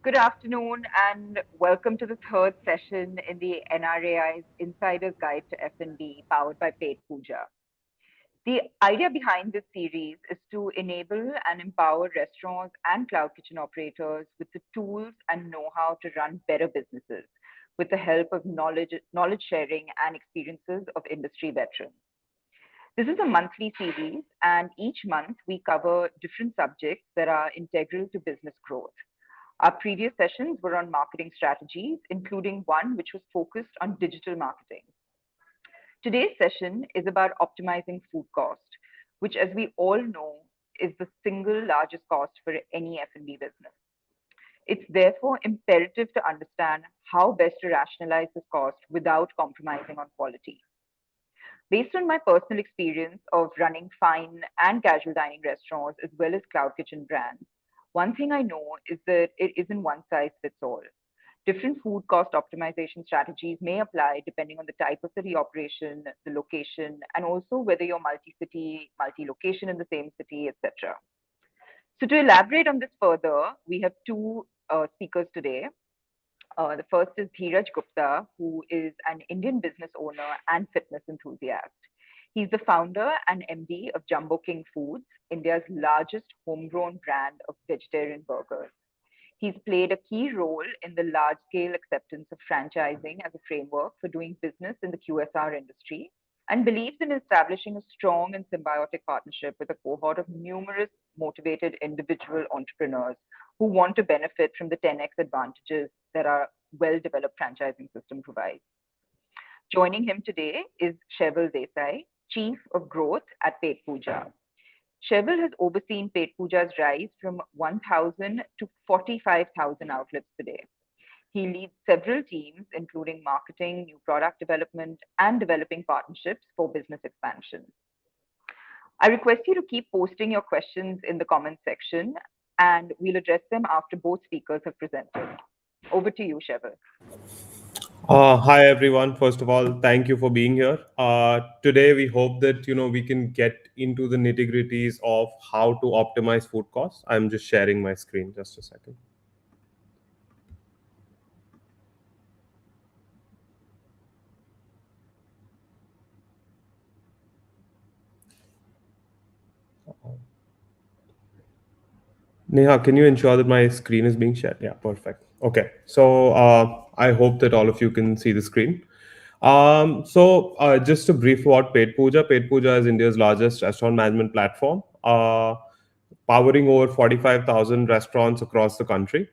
Good afternoon and welcome to the third session in the NRAI's Insider's Guide to F&B powered by Paid Puja. The idea behind this series is to enable and empower restaurants and cloud kitchen operators with the tools and know-how to run better businesses with the help of knowledge sharing and experiences of industry veterans. This is a monthly series, and each month we cover different subjects that are integral to business growth. Our previous sessions were on marketing strategies, including one which was focused on digital marketing. Today's session is about optimizing food cost, which, as we all know, is the single largest cost for any F&B business. It's therefore imperative to understand how best to rationalize this cost without compromising on quality. Based on my personal experience of running fine and casual dining restaurants as well as cloud kitchen brands, one thing I know is that it isn't one size fits all. Different food cost optimization strategies may apply depending on the type of city operation, the location, and also whether you're multi-city, multi-location in the same city, etc. So to elaborate on this further, we have two speakers today. The first is Dheeraj Gupta, who is an Indian business owner and fitness enthusiast. He's the founder and MD of Jumbo King Foods, India's largest homegrown brand of vegetarian burgers. He's played a key role in the large scale acceptance of franchising as a framework for doing business in the QSR industry and believes in establishing a strong and symbiotic partnership with a cohort of numerous motivated individual entrepreneurs who want to benefit from the 10x advantages that our well developed franchising system provides. Joining him today is Sheval Desai, Chief of Growth at Paid Puja. Sheval has overseen Paid Puja's rise from 1,000 to 45,000 outlets today. He leads several teams, including marketing, new product development, and developing partnerships for business expansion. I request you to keep posting your questions in the comments section, and we'll address them after both speakers have presented. Over to you, Sheval. Hi everyone. First of all, thank you for being here. Today we hope that we can get into the nitty-gritties of how to optimize food costs. I'm just sharing my screen. Just a second. Neha, can you ensure that my screen is being shared? Yeah, perfect. Okay, so I hope that all of you can see the screen. Just a brief about Paid Puja. Paid Puja is India's largest restaurant management platform, powering over 45,000 restaurants across the country.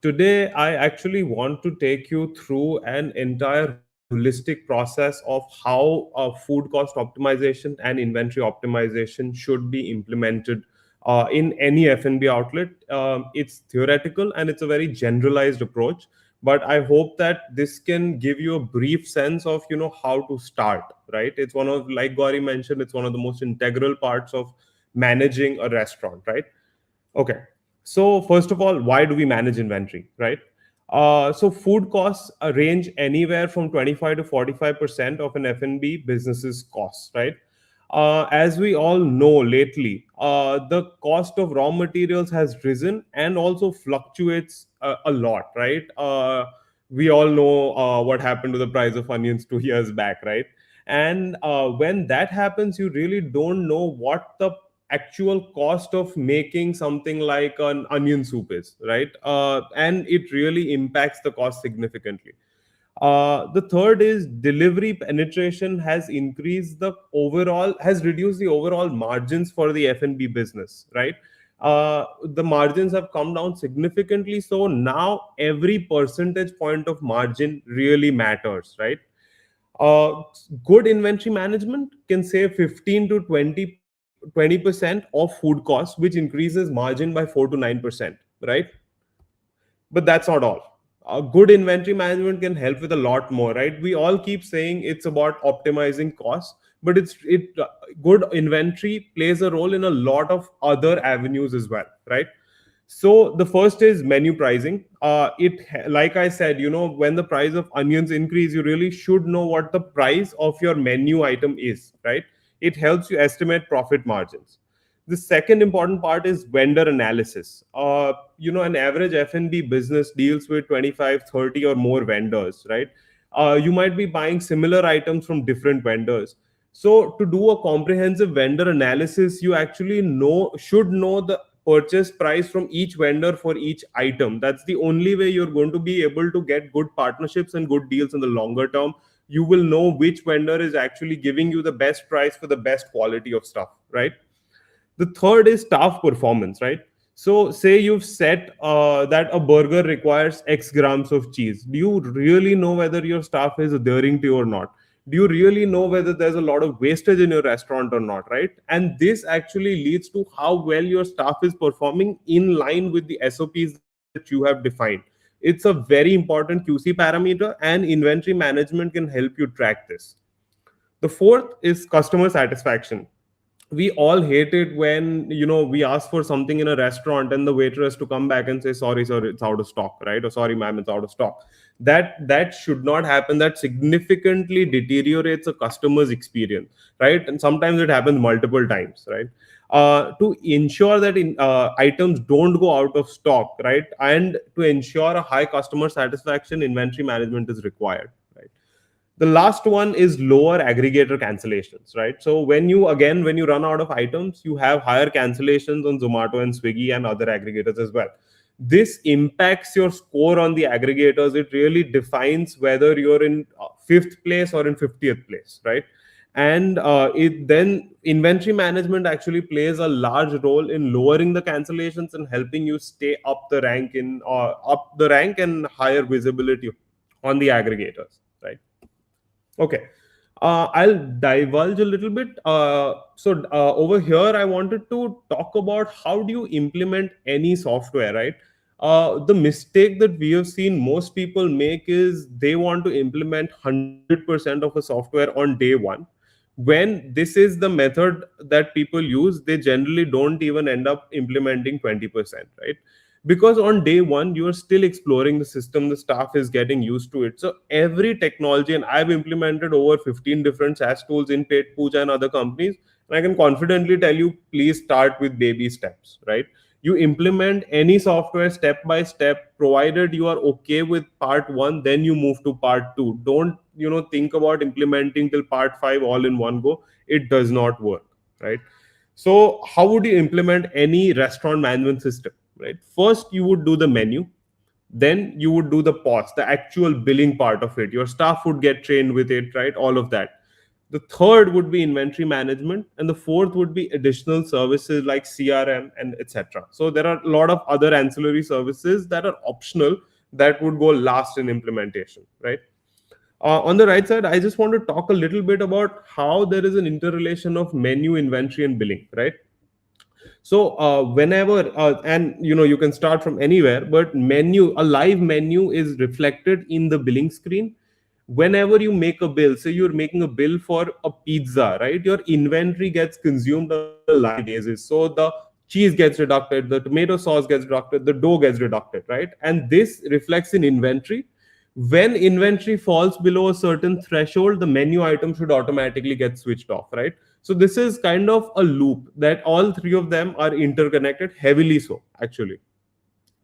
Today, I actually want to take you through an entire holistic process of how food cost optimization and inventory optimization should be implemented in any F&B outlet. It's theoretical and it's a very generalized approach, but I hope that this can give you a brief sense of how to start. Right? It's one of, like Gauri mentioned, it's one of the most integral parts of managing a restaurant. Right? Okay. So first of all, why do we manage inventory? Right? So food costs range anywhere from 25 to 45% of an F&B business's costs. Right? As we all know lately, the cost of raw materials has risen and also fluctuates a lot, right? We all know what happened to the price of onions 2 years back, right? And when that happens, you really don't know what the actual cost of making something like an onion soup is, right? And it really impacts the cost significantly. The third is delivery penetration has increased the overall, has reduced the overall margins for the F&B business, right? The margins have come down significantly. So now every percentage point of margin really matters, right? Uh, Good inventory management can save 15 to 20% of food costs, which increases margin by 4 to 9%, right? But that's not all. Good inventory management can help with a lot more, right? We all keep saying it's about optimizing costs, but good inventory plays a role in a lot of other avenues as well, right? So the first is menu pricing. Like I said, when the price of onions increase, you really should know what the price of your menu item is, right? It helps you estimate profit margins. The second important part is vendor analysis. An average F&B business deals with 25, 30 or more vendors, right? You might be buying similar items from different vendors. So to do a comprehensive vendor analysis, you actually should know the purchase price from each vendor for each item. That's the only way you're going to be able to get good partnerships and good deals in the longer term. You will know which vendor is actually giving you the best price for the best quality of stuff, right? The third is staff performance, right? So say you've set that a burger requires x grams of cheese. Do you really know whether your staff is adhering to or not? Do you really know whether there's a lot of wastage in your restaurant or not, right? And this actually leads to how well your staff is performing in line with the SOPs that you have defined. It's a very important QC parameter, and inventory management can help you track this. The fourth is customer satisfaction. We all hate it when we ask for something in a restaurant and the waiter has to come back and say, sorry sir, it's out of stock, right? Or sorry ma'am, it's out of stock. That should not happen. That significantly deteriorates a customer's experience, right? And sometimes it happens multiple times, right? To ensure that items don't go out of stock, right, and to ensure a high customer satisfaction, inventory management is required, right? The last one is lower aggregator cancellations, right? So when you run out of items, you have higher cancellations on Zomato and Swiggy and other aggregators as well. This impacts your score on the aggregators. It really defines whether you're in fifth place or in 50th place, right? And it then inventory management actually plays a large role in lowering the cancellations and helping you stay up the rank and higher visibility on the aggregators, right? Okay. I'll divulge a little bit. Over here, I wanted to talk about how do you implement any software, right? The mistake that we have seen most people make is they want to implement 100% of a software on day one. When this is the method that people use, they generally don't even end up implementing 20%, right? Because on day one you are still exploring the system, the staff is getting used to it. So every technology, and I've implemented over 15 different SaaS tools in Paid Puja and other companies, and I can confidently tell you, please start with baby steps, right? You implement any software step by step, provided you are okay with part one, then you move to part two. Don't think about implementing till part five all in one go. It does not work, right? So how would you implement any restaurant management system, right? First, you would do the menu. Then you would do the POS, the actual billing part of it. Your staff would get trained with it, right? All of that. The third would be inventory management, and the fourth would be additional services like CRM and etc. So there are a lot of other ancillary services that are optional that would go last in implementation, right? On the right side, I just want to talk a little bit about how there is an interrelation of menu, inventory, and billing, right? So whenever and you can start from anywhere, but a live menu is reflected in the billing screen. Whenever you make a bill, say you're making a bill for a pizza, right? Your inventory gets consumed on a live basis. So the cheese gets deducted, the tomato sauce gets deducted, the dough gets deducted, right? And this reflects in inventory. When inventory falls below a certain threshold, the menu item should automatically get switched off, right? So this is kind of a loop that all three of them are interconnected, heavily so, actually,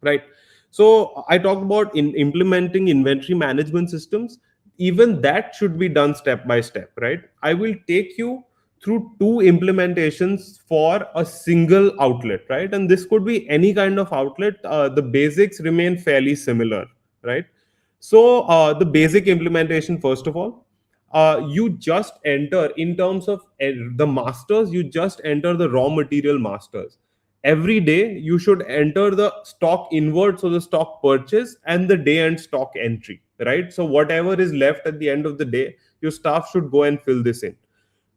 right? So I talked about in implementing inventory management systems. Even that should be done step by step, right? I will take you through two implementations for a single outlet, right? And this could be any kind of outlet. The basics remain fairly similar, right? So the basic implementation, first of all, you just enter in terms of the masters, you just enter the raw material masters. Every day you should enter the stock invert, so the stock purchase and the day end stock entry, right? So whatever is left at the end of the day, your staff should go and fill this in.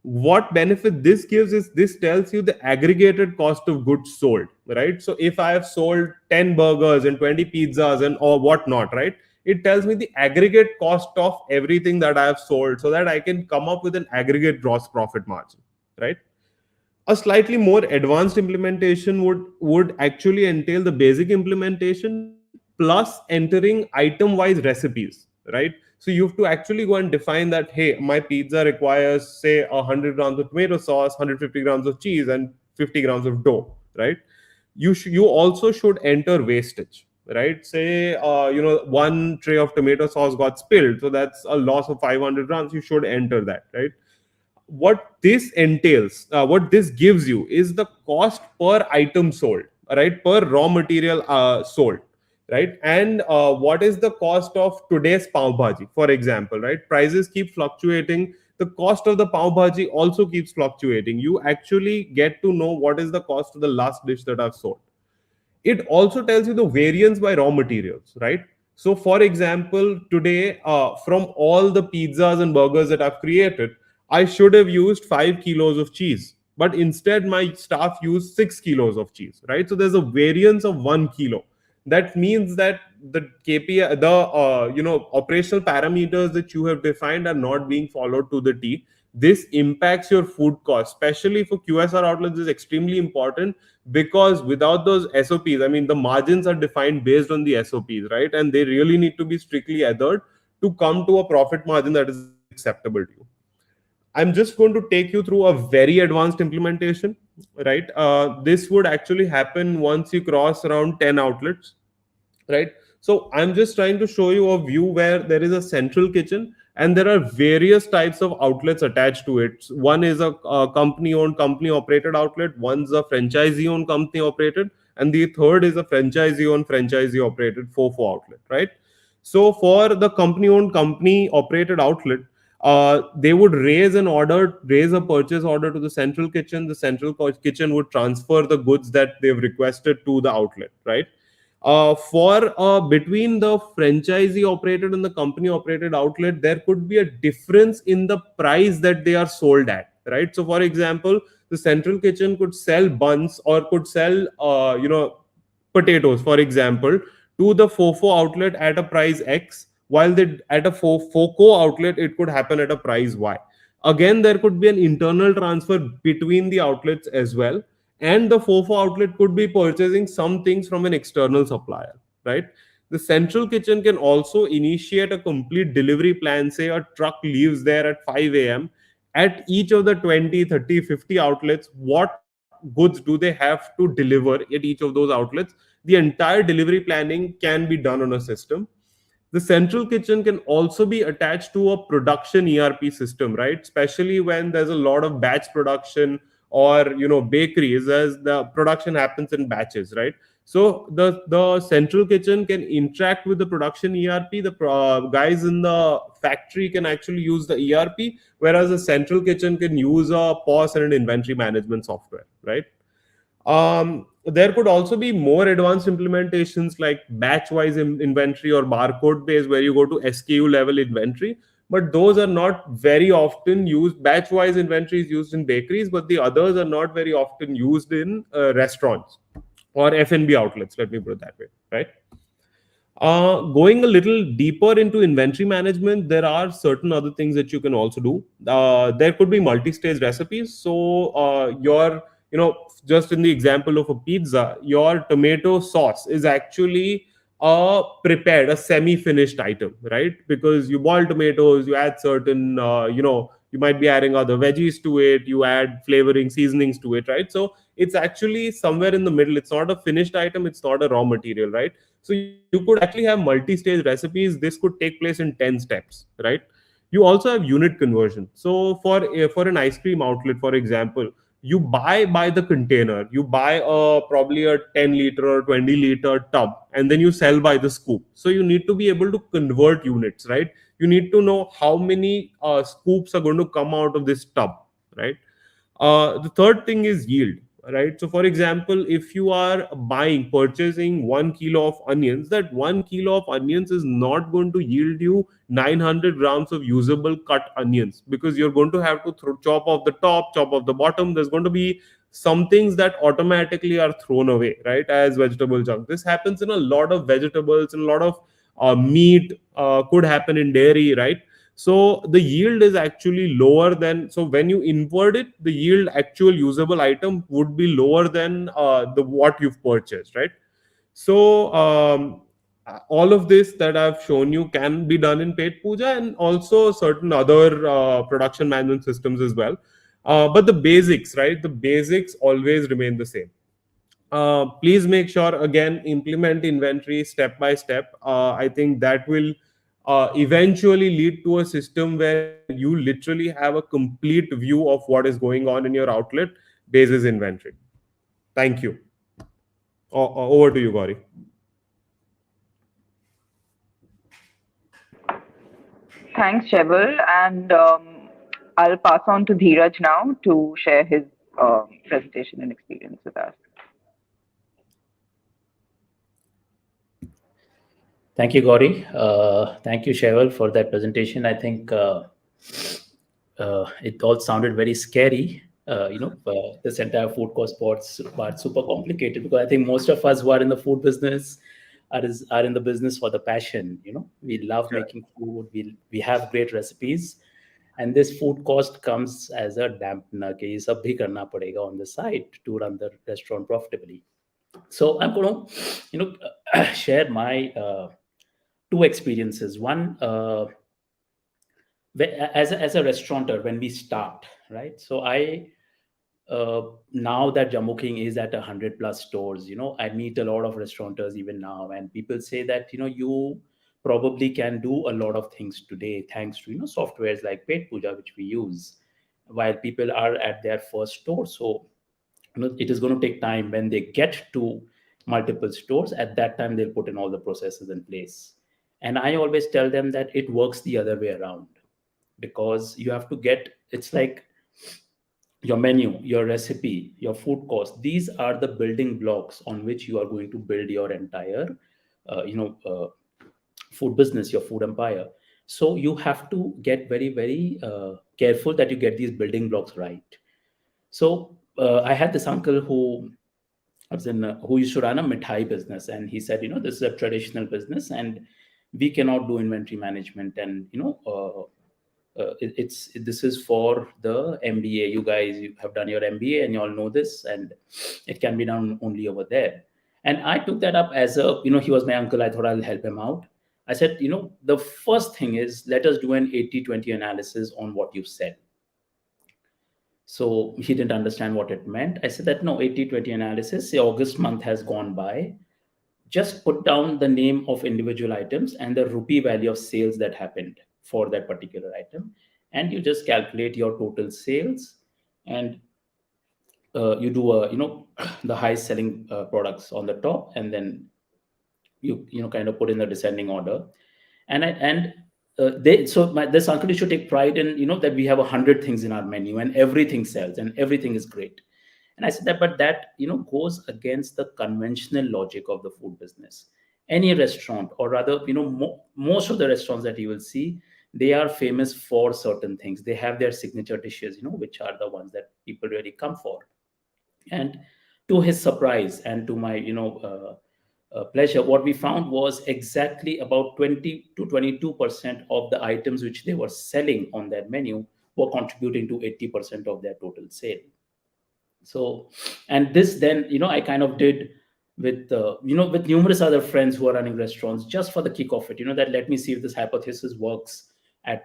What benefit this gives is this tells you the aggregated cost of goods sold, right? So if I have sold 10 burgers and 20 pizzas and or whatnot, right, it tells me the aggregate cost of everything that I have sold, so that I can come up with an aggregate gross profit margin, right? A slightly more advanced implementation would actually entail the basic implementation plus entering item wise recipes, right? So you have to actually go and define that, hey, my pizza requires say 100 grams of tomato sauce, 150 grams of cheese, and 50 grams of dough, right? You also should enter wastage, right? Say one tray of tomato sauce got spilled, so that's a loss of 500 grams. You should enter that, right? What this entails, what this gives you is the cost per item sold, right? Per raw material sold, right? And what is the cost of today's pav bhaji, for example, right? Prices keep fluctuating. The cost of the pav bhaji also keeps fluctuating. You actually get to know what is the cost of the last dish that I've sold. It also tells you the variance by raw materials, right? So for example, today, from all the pizzas and burgers that I've created, I should have used 5 kilos of cheese, but instead my staff used 6 kilos of cheese, right? So there's a variance of 1 kilo. That means that the KPI, the operational parameters that you have defined are not being followed to the T. This impacts your food cost, especially for QSR outlets is extremely important, because without those SOPs, I mean, the margins are defined based on the SOPs, right? And they really need to be strictly adhered to come to a profit margin that is acceptable to you. I'm just going to take you through a very advanced implementation, right? This would actually happen once you cross around 10 outlets, right? So I'm just trying to show you a view where there is a central kitchen and there are various types of outlets attached to it. One is a company owned, company operated outlet, one's a franchisee owned, company operated, and the third is a franchisee owned, franchisee operated FOFO outlet, right? So for the company owned, company operated outlet, they would raise a purchase order to the central kitchen. The kitchen would transfer the goods that they've requested to the outlet, right? For between the franchisee operated and the company operated outlet, there could be a difference in the price that they are sold at, right? So for example, the central kitchen could sell buns or could sell potatoes, for example, to the FOFO outlet at a price X, while at a FOCO outlet it could happen at a price Y. Again, there could be an internal transfer between the outlets as well, and the FOFO outlet could be purchasing some things from an external supplier, right? The central kitchen can also initiate a complete delivery plan. Say a truck leaves there at 5 a.m. At each of the 20, 30, 50 outlets, what goods do they have to deliver at each of those outlets? The entire delivery planning can be done on a system. The central kitchen can also be attached to a production ERP system, right? Especially when there's a lot of batch production, or bakeries, as the production happens in batches, right? So the central kitchen can interact with the production ERP. The guys in the factory can actually use the ERP, whereas the central kitchen can use a POS and an inventory management software, right? There could also be more advanced implementations like batch wise inventory or barcode based, where you go to SKU level inventory, but those are not very often used. Batch wise inventory is used in bakeries, but the others are not very often used in restaurants or F&B outlets, let me put it that way, right? Going a little deeper into inventory management, there are certain other things that you can also do. There could be multi-stage recipes. So just in the example of a pizza, your tomato sauce is actually a semi-finished item, right? Because you boil tomatoes, you add certain, you might be adding other veggies to it, you add flavoring, seasonings to it, right? So it's actually somewhere in the middle. It's not a finished item, it's not a raw material, right? So you could actually have multi-stage recipes. This could take place in 10 steps, right? You also have unit conversion. So for an ice cream outlet, for example, you buy by the container. You buy probably a 10 liter or 20 liter tub, and then you sell by the scoop. So you need to be able to convert units, right? You need to know how many scoops are going to come out of this tub, right? The third thing is yield, right? So for example, if you are purchasing 1 kilo of onions, that 1 kilo of onions is not going to yield you 900 grams of usable cut onions, because you're going to have to chop off the top, chop off the bottom. There's going to be some things that automatically are thrown away, right, as vegetable junk. This happens in a lot of vegetables, and a lot of meat, could happen in dairy, right? So the yield is actually lower than, so when you invert it, the yield, actual usable item, would be lower than the what you've purchased, right? So all of this that I've shown you can be done in paid puja, and also certain other production management systems as well. But the basics, right? The basics always remain the same. Please make sure again implement inventory step by step. I think that will eventually lead to a system where you literally have a complete view of what is going on in your outlet basis inventory. Thank you. Over to you, Gauri. Thanks, Cheval. And I'll pass on to Dheeraj now to share his presentation and experience with us. Thank you, Gauri. Thank you, Sheval, for that presentation. I think it all sounded very scary. This entire food cost part super complicated, because I think most of us who are in the food business are in the business for the passion. We love making food. We have great recipes, and this food cost comes as a dampener. कि ये सब भी करना पड़ेगा on the side to run the restaurant profitably. So I'm going to, share my two experiences. One, as a restaurateur, when we start, right? So now that Jammu King is at 100 plus stores, I meet a lot of restaurateurs even now, and people say that you probably can do a lot of things today thanks to softwares like Pet Puja, which we use, while people are at their first store. So it is going to take time. When they get to multiple stores, at that time they'll put in all the processes in place. And I always tell them that it works the other way around, because you have to get, it's like your menu, your recipe, your food cost. These are the building blocks on which you are going to build your entire uh, you know uh, food business, your food empire. So you have to get very, very careful that you get these building blocks right. So I had this uncle who used to run a mithai business, and he said, this is a traditional business, and we cannot do inventory management, and this is for the MBA. You have done your MBA, and you all know this, and it can be done only over there. And I took that up as he was my uncle. I thought I'll help him out. I said, the first thing is, let us do an 80/20 analysis on what you said. So he didn't understand what it meant. I said that no, 80/20 analysis, say August month has gone by. Just put down the name of individual items and the rupee value of sales that happened for that particular item. And you just calculate your total sales, and you do the high selling products on the top, and then you kind of put in the descending order. And this uncle should take pride in that we have 100 things in our menu and everything sells and everything is great. And I said that, but that goes against the conventional logic of the food business. Any restaurant, or rather most of the restaurants that you will see, they are famous for certain things. They have their signature dishes, which are the ones that people really come for. And to his surprise and to my pleasure, what we found was exactly about 20 to 22% of the items which they were selling on their menu were contributing to 80% of their total sale. So, and this then I kind of did with with numerous other friends who are running restaurants, just for the kick of it, that let me see if this hypothesis works at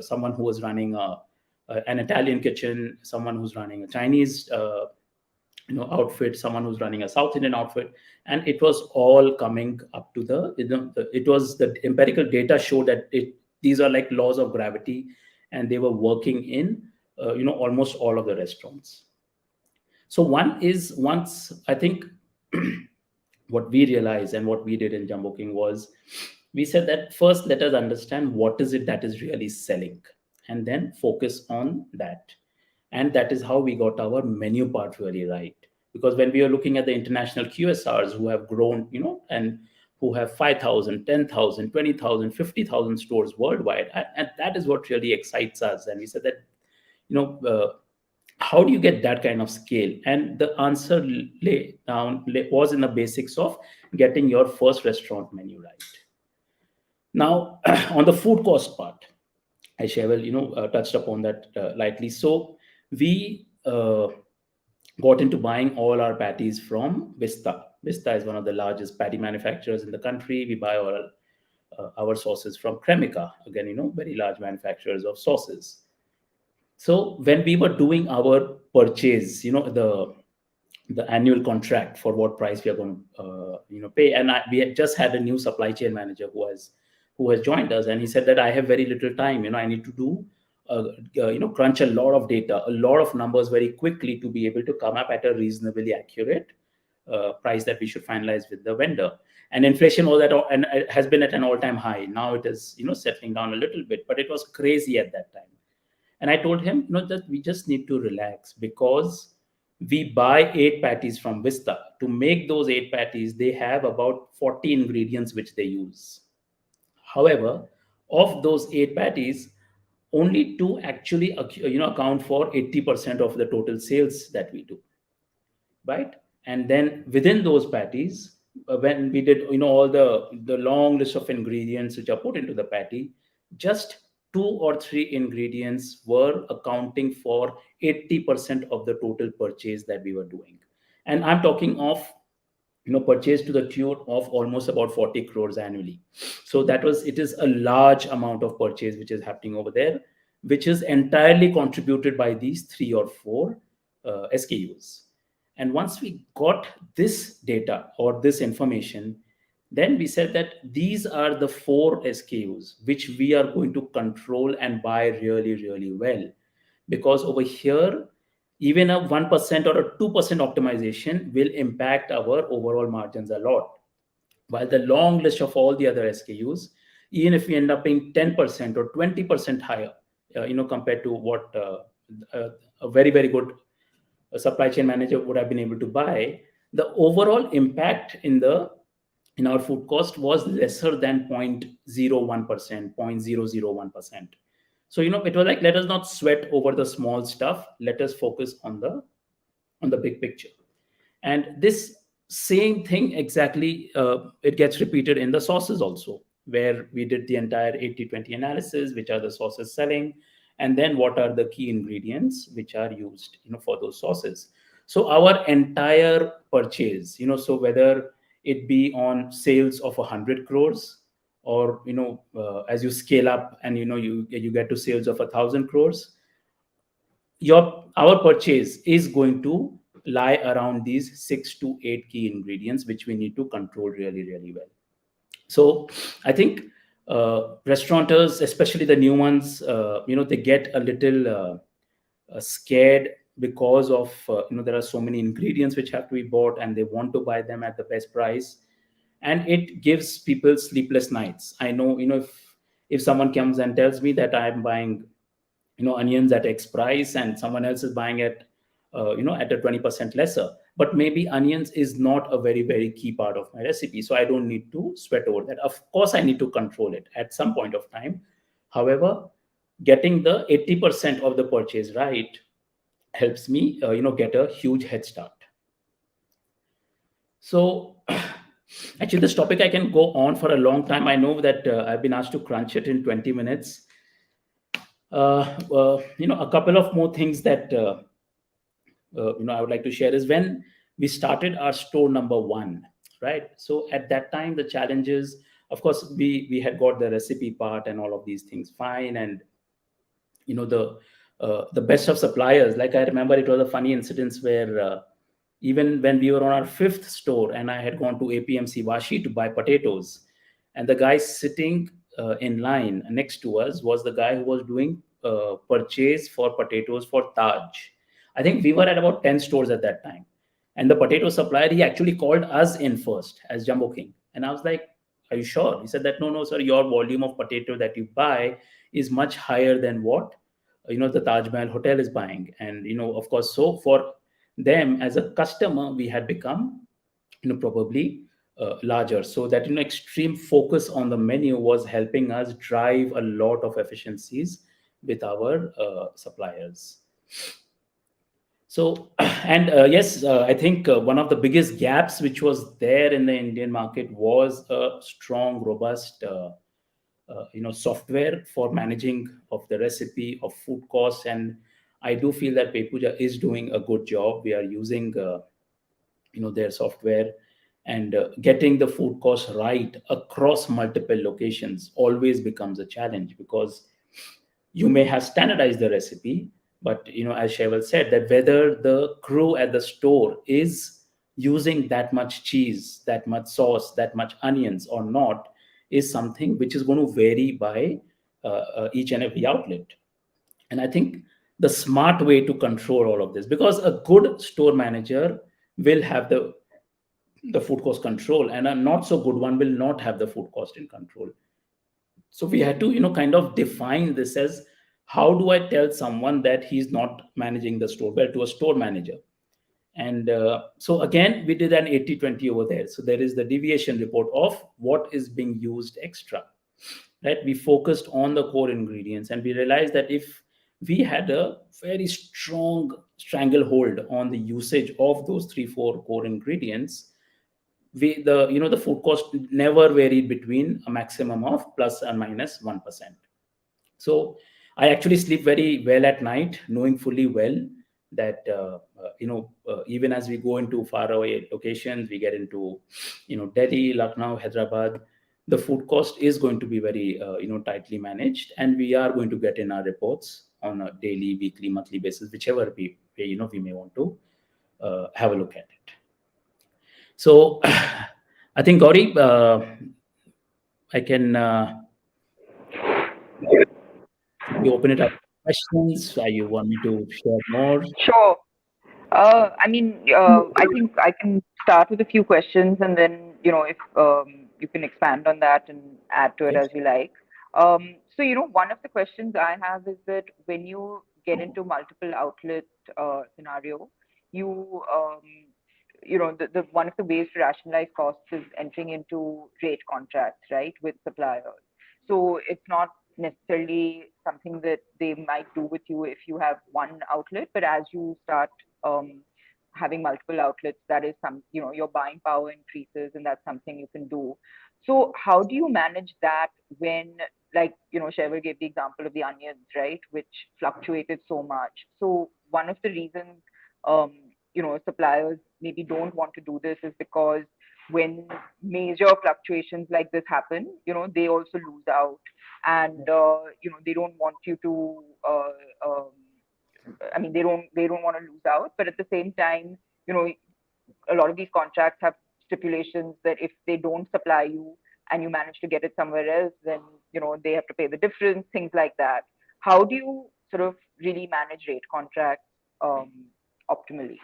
someone who was running an Italian kitchen, someone who's running a Chinese outfit, someone who's running a South Indian outfit. And it was all coming up to it was the empirical data showed that these are like laws of gravity, and they were working in almost all of the restaurants. So once I think what we realized and what we did in Jumbo King was, we said that first let us understand what is it that is really selling, and then focus on that. And that is how we got our menu part really right. Because when we are looking at the international QSRs who have grown, and who have 5,000, 10,000, 20,000, 50,000 stores worldwide, and that is what really excites us. And we said that, how do you get that kind of scale? And the answer was in the basics of getting your first restaurant menu right. Now, on the food cost part, I share well, touched upon that lightly. So we got into buying all our patties from Vista. Vista is one of the largest patty manufacturers in the country. We buy all our sauces from Cremica, again, very large manufacturers of sauces. So when we were doing our purchase, the annual contract for what price we are going to pay, and we had just had a new supply chain manager who has joined us, and he said that I have very little time. I need to do crunch a lot of data, a lot of numbers very quickly to be able to come up at a reasonably accurate price that we should finalize with the vendor. And inflation was and it has been at an all-time high. Now it is settling down a little bit, but it was crazy at that time. And I told him, that we just need to relax, because we buy 8 patties from Vista. To make those 8 patties, they have about 40 ingredients which they use. However, of those 8 patties, only two actually account for 80% of the total sales that we do, right? And then within those patties, when we did all the long list of ingredients which are put into the patty, just 2 or 3 ingredients were accounting for 80% of the total purchase that we were doing. And I'm talking of purchase to the tune of almost about 40 crores annually. So it is a large amount of purchase which is happening over there, which is entirely contributed by these 3 or 4 SKUs. And once we got this data or this information, then we said that these are the 4 SKUs which we are going to control and buy really, really well. Because over here, even a 1% or a 2% optimization will impact our overall margins a lot. While the long list of all the other SKUs, even if we end up paying 10% or 20% higher, compared to what a very, very good supply chain manager would have been able to buy, the overall impact in our food cost was lesser than 0.01%, 0.001%. So it was like, let us not sweat over the small stuff. Let us focus on the big picture. And this same thing exactly, it gets repeated in the sauces also, where we did the entire 80/20 analysis, which are the sauces selling, and then what are the key ingredients which are used for those sauces. So our entire purchase, so whether it be on sales of 100 crores, or as you scale up and you get to sales of 1,000 crores, our purchase is going to lie around these 6 to 8 key ingredients which we need to control really, really well. So I think restaurateurs, especially the new ones, they get a little scared, because of there are so many ingredients which have to be bought, and they want to buy them at the best price, and it gives people sleepless nights. I know, if someone comes and tells me that I'm buying onions at X price, and someone else is buying at at a 20% lesser, but maybe onions is not a very, very key part of my recipe, so I don't need to sweat over that. Of course I need to control it at some point of time. However, getting the 80% of the purchase right helps me get a huge head start. So actually, this topic I can go on for a long time. I know that I've been asked to crunch it in 20 minutes. A couple of more things that I would like to share is, when we started our store number 1, right? So at that time, the challenges, of course, we had got the recipe part and all of these things fine, and the best of suppliers. Like, I remember it was a funny incident where even when we were on our 5th store, and I had gone to APMC Vashi to buy potatoes, and the guy sitting in line next to us was the guy who was doing purchase for potatoes for Taj. I think we were at about 10 stores at that time. And the potato supplier, he actually called us in first as Jumbo King. And I was like, are you sure? He said that, no, sir, your volume of potato that you buy is much higher than what, the Taj Mahal Hotel is buying. And, of course, so for them as a customer, we had become, probably larger. So that, extreme focus on the menu was helping us drive a lot of efficiencies with our suppliers. So, and yes, I think one of the biggest gaps which was there in the Indian market was a strong, robust, software for managing of the recipe of food costs. And I do feel that Pet Puja is doing a good job. We are using, their software, and getting the food costs right across multiple locations always becomes a challenge, because you may have standardized the recipe, But as Sheval said, that whether the crew at the store is using that much cheese, that much sauce, that much onions or not, is something which is going to vary by each and every outlet. And I think the smart way to control all of this, because a good store manager will have the food cost control, and a not so good one will not have the food cost in control. So we had to kind of define this as, how do I tell someone that he's not managing the store well, to a store manager. And so again, we did an 80/20 over there. So there is the deviation report of what is being used extra, right? We focused on the core ingredients, and we realized that if we had a very strong stranglehold on the usage of those 3 4 core ingredients, the food cost never varied between a maximum of plus and minus 1%. So I actually sleep very well at night, knowing fully well that even as we go into faraway locations, we get into Delhi, Lucknow, Hyderabad, the food cost is going to be very tightly managed, and we are going to get in our reports on a daily, weekly, monthly basis, whichever we may want to have a look at it. So I think, Gauri, I can we open it up to questions. You want me to share more? Sure. I think I can start with a few questions, and then if you can expand on that and add to it Yes. as you like. So one of the questions I have is that when you get into multiple outlet scenario, you the one of the ways to rationalize costs is entering into rate contracts, right, with suppliers. So it's not necessarily something that they might do with you if you have one outlet, but as you start um, having multiple outlets, that is your buying power increases, and that's something you can do. So how do you manage that when, like, Shever gave the example of the onions, right, which fluctuated so much. So one of the reasons, um, suppliers maybe don't want to do this is because when major fluctuations like this happen, they also lose out, and they don't want you to um, they don't want to lose out, but at the same time, you know, a lot of these contracts have stipulations that if they don't supply you and you manage to get it somewhere else, then they have to pay the difference, things like that. How do you sort of really manage rate contracts um, optimally?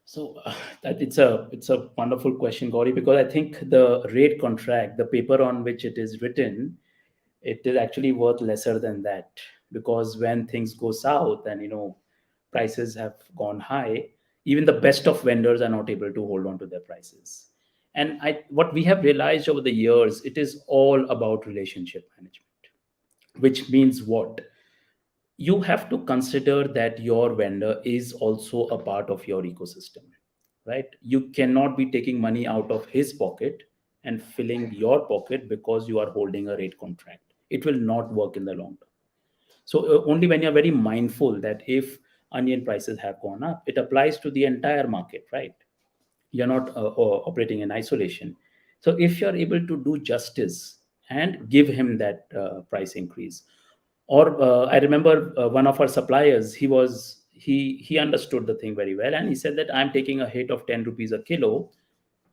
So that it's a wonderful question, Gauri, because I think the rate contract, the paper on which it is written, it is actually worth lesser than that, because when things go south and prices have gone high, even the best of vendors are not able to hold on to their prices. And what we have realized over the years, it is all about relationship management, which means what? You have to consider that your vendor is also a part of your ecosystem, right? You cannot be taking money out of his pocket and filling your pocket because you are holding a rate contract. It will not work in the long term. So only when you're very mindful that if onion prices have gone up, it applies to the entire market, right? You're not operating in isolation. So if you're able to do justice and give him that price increase, or I remember one of our suppliers, he understood the thing very well, and he said that I'm taking a hit of 10 rupees a kilo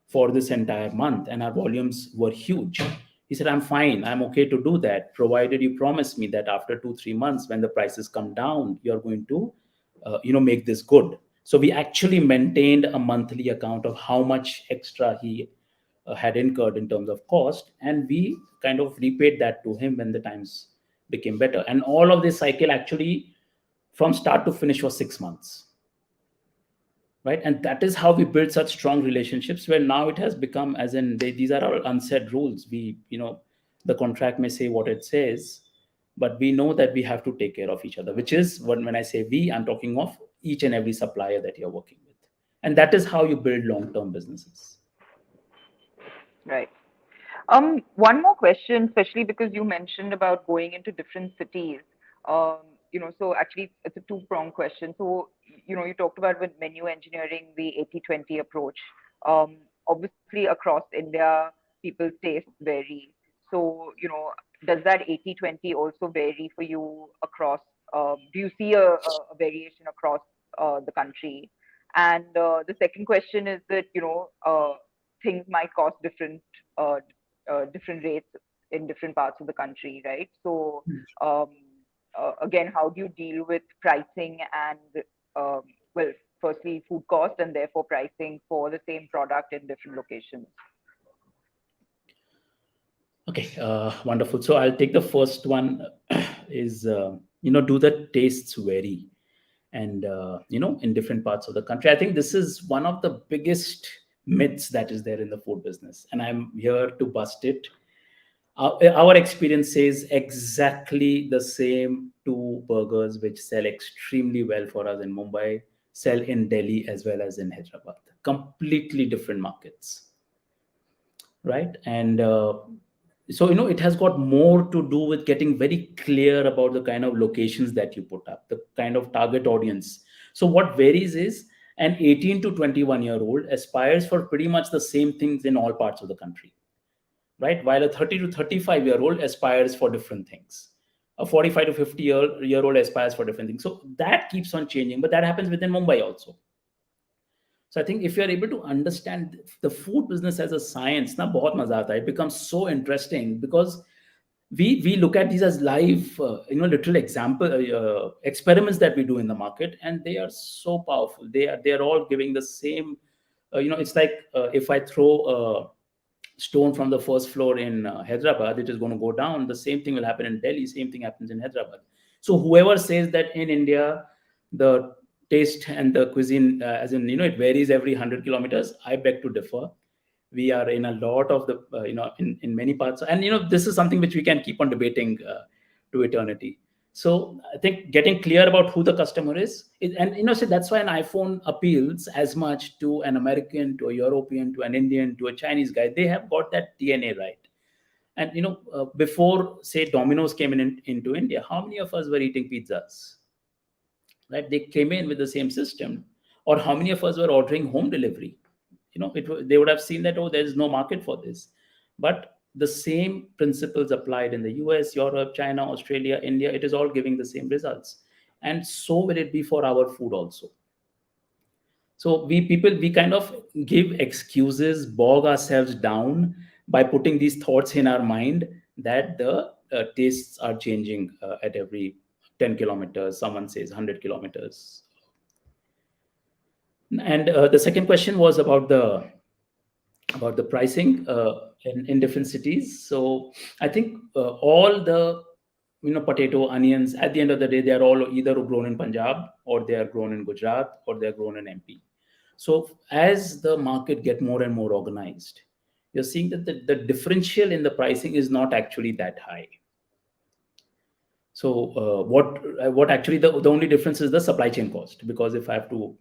for this entire month, and our volumes were huge. He said, I'm fine, I'm okay to do that, provided you promise me that after 2 3 months, when the prices come down, you're going to make this good. So we actually maintained a monthly account of how much extra he had incurred in terms of cost, and we kind of repaid that to him when the times became better. And all of this cycle actually, from start to finish, was 6 months, right? And that is how we build such strong relationships, where now it has become, as in these are our unsaid rules. The contract may say what it says, but we know that we have to take care of each other, which is when I say we, I'm talking of each and every supplier that you're working with. And that is how you build long-term businesses. Right. One more question, especially because you mentioned about going into different cities. Um, so actually it's a two-pronged question. So, you talked about with menu engineering, the 80/20 approach. Obviously across India, people's tastes vary. So, does that 80/20 also vary for you across Do you see a variation across the country? And the second question is that things might cost uh, different rates in different parts of the country, right? So um, again, how do you deal with pricing and um, well, firstly, food cost and therefore pricing for the same product in different locations? Okay, wonderful. So I'll take the first one. Is do the tastes vary? And in different parts of the country, I think this is one of the biggest myths that is there in the food business, and I'm here to bust it. Our experience says exactly the same two burgers which sell extremely well for us in Mumbai sell in Delhi as well as in Hyderabad. Completely different markets, right? And so it has got more to do with getting very clear about the kind of locations that you put up, the kind of target audience. So what varies is an 18 to 21-year-old aspires for pretty much the same things in all parts of the country, right? While a 30 to 35-year-old aspires for different things. A 45 to 50-year-old aspires for different things. So that keeps on changing, but that happens within Mumbai also. So I think if you're able to understand the food business as a science, na bahut maza aata hai. It becomes so interesting because we look at these as live, literal example experiments that we do in the market, and they are so powerful. They are all giving the same. It's like if I throw a stone from the first floor in Hyderabad, it is going to go down. The same thing will happen in Delhi. Same thing happens in Hyderabad. So whoever says that in India, the taste and the cuisine, as in it varies every 100 kilometers, I beg to differ. We are in a lot of the in many parts, and this is something which we can keep on debating to eternity. So I think getting clear about who the customer and so that's why an iPhone appeals as much to an American, to a European, to an Indian, to a Chinese guy. They have got that DNA right. And before say Domino's came into India, how many of us were eating pizzas? Right? They came in with the same system. Or how many of us were ordering home delivery? They would have seen that, oh, there's no market for this. But the same principles applied in the US, Europe, China, Australia, India. It is all giving the same results, and so will it be for our food also. So we kind of give excuses, bog ourselves down by putting these thoughts in our mind that the tastes are changing at every 10 kilometers, someone says 100 kilometers. And the second question was about the pricing in different cities. So I think all the potato, onions, at the end of the day, they are all either grown in Punjab, or they are grown in Gujarat, or they are grown in MP. So as the market get more and more organized, you're seeing that the differential in the pricing is not actually that high. So what actually the only difference is the supply chain cost, because if I have to